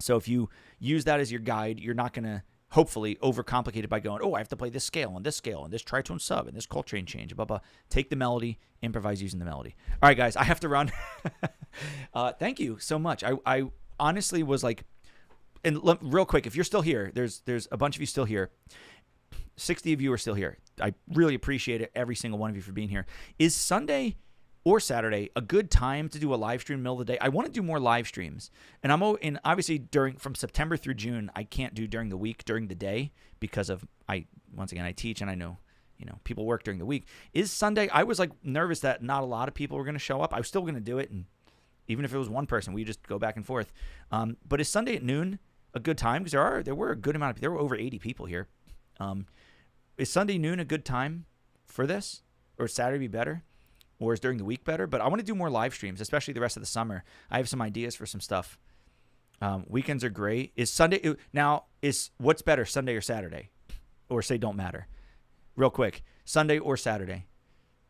So if you use that as your guide, you're not going to hopefully overcomplicate it by going, oh, I have to play this scale and this tritone sub and this Coltrane change, blah, blah. Take the melody, improvise using the melody. All right, guys, I have to run. Thank you so much. I honestly was like, and real quick, if you're still here, there's a bunch of you still here. 60 of you are still here. I really appreciate it, every single one of you, for being here. Is Sunday or Saturday, a good time to do a live stream middle of the day. I want to do more live streams. And obviously from September through June, I can't do during the week, during the day, because of once again, I teach and I know, people work during the week. Is Sunday, I was like nervous that not a lot of people were going to show up. I was still going to do it. And even if it was one person, we just go back and forth. But is Sunday at noon a good time? Because there were a good amount of people. There were over 80 people here. Is Sunday noon a good time for this? Or Saturday be better? Or is during the week better? But I want to do more live streams, especially the rest of the summer. I have some ideas for some stuff. Weekends are great. Is Sunday what's better, Sunday or Saturday? Or say don't matter. Real quick, Sunday or Saturday?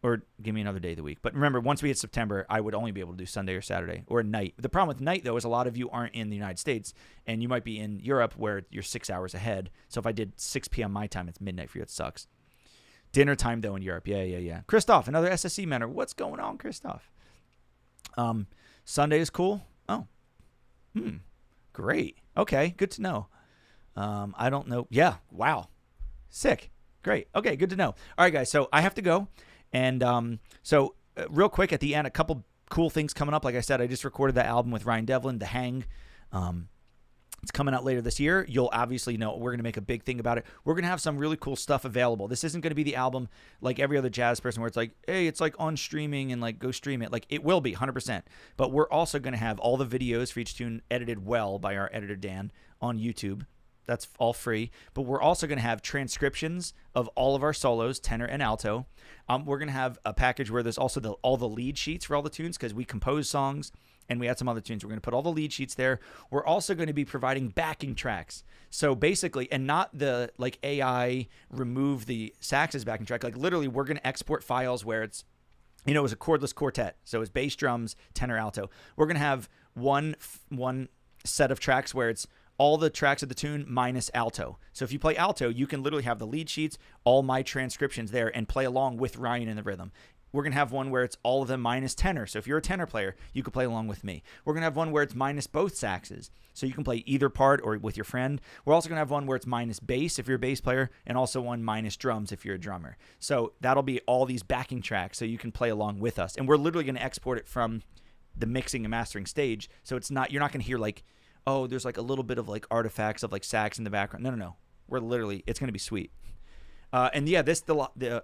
Or give me another day of the week. But remember, once we hit September, I would only be able to do Sunday or Saturday or night. The problem with night, though, is a lot of you aren't in the United States, and you might be in Europe where you're 6 hours ahead. So if I did 6 p.m. my time, it's midnight for you. It sucks. Dinner time, though, in Europe. Yeah. Christoph, another SSC mentor. What's going on, Christoph? Sunday is cool? Oh. Great. Okay, good to know. I don't know. Yeah, wow. Sick. Great. Okay, good to know. All right, guys, so I have to go. And real quick at the end, a couple cool things coming up. Like I said, I just recorded that album with Ryan Devlin, The Hang. It's coming out later this year. You'll obviously know we're going to make a big thing about it. We're going to have some really cool stuff available. This isn't going to be the album like every other jazz person where it's like, hey, it's like on streaming and like go stream it. Like it will be 100%. But we're also going to have all the videos for each tune edited well by our editor, Dan, on YouTube. That's all free. But we're also going to have transcriptions of all of our solos, tenor and alto. We're going to have a package where there's also all the lead sheets for all the tunes because we compose songs and we had some other tunes. We're going to put all the lead sheets there. We're also going to be providing backing tracks. So basically, and not the like AI remove the sax as backing track. Like literally, we're going to export files where it's, it was a chordless quartet. So it's bass, drums, tenor, alto. We're going to have one set of tracks where it's all the tracks of the tune minus alto. So if you play alto, you can literally have the lead sheets, all my transcriptions there, and play along with Ryan in the rhythm. We're going to have one where it's all of them minus tenor. So if you're a tenor player, you can play along with me. We're going to have one where it's minus both saxes. So you can play either part or with your friend. We're also going to have one where it's minus bass if you're a bass player, and also one minus drums if you're a drummer. So that'll be all these backing tracks so you can play along with us. And we're literally going to export it from the mixing and mastering stage. So you're not going to hear like, oh, there's like a little bit of like artifacts of like sax in the background. No. It's going to be sweet. And yeah, the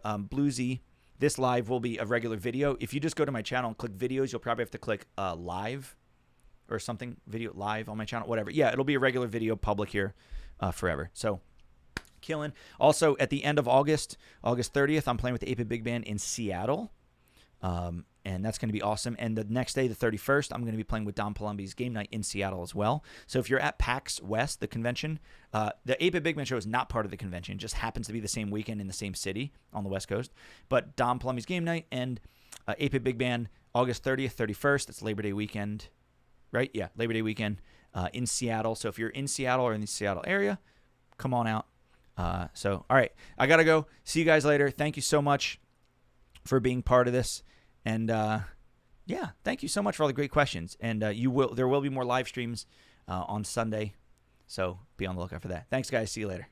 bluesy, this live will be a regular video. If you just go to my channel and click videos, you'll probably have to click live or something, video live on my channel, whatever. Yeah, it'll be a regular video public here forever. So killing. Also at the end of August 30th, I'm playing with the 8-Bit Big Band in Seattle. And that's going to be awesome. And the next day, the 31st, I'm going to be playing with Don Palumbi's Game Night in Seattle as well. So if you're at PAX West, the convention, the 8-Bit Big Band show is not part of the convention. It just happens to be the same weekend in the same city on the West Coast. But Don Palumbi's Game Night and 8-Bit Big Band, August 30th, 31st. It's Labor Day weekend, right? Yeah, Labor Day weekend in Seattle. So if you're in Seattle or in the Seattle area, come on out. All right, I got to go. See you guys later. Thank you so much for being part of this. And yeah, thank you so much for all the great questions. And there will be more live streams on Sunday, so be on the lookout for that. Thanks, guys. See you later.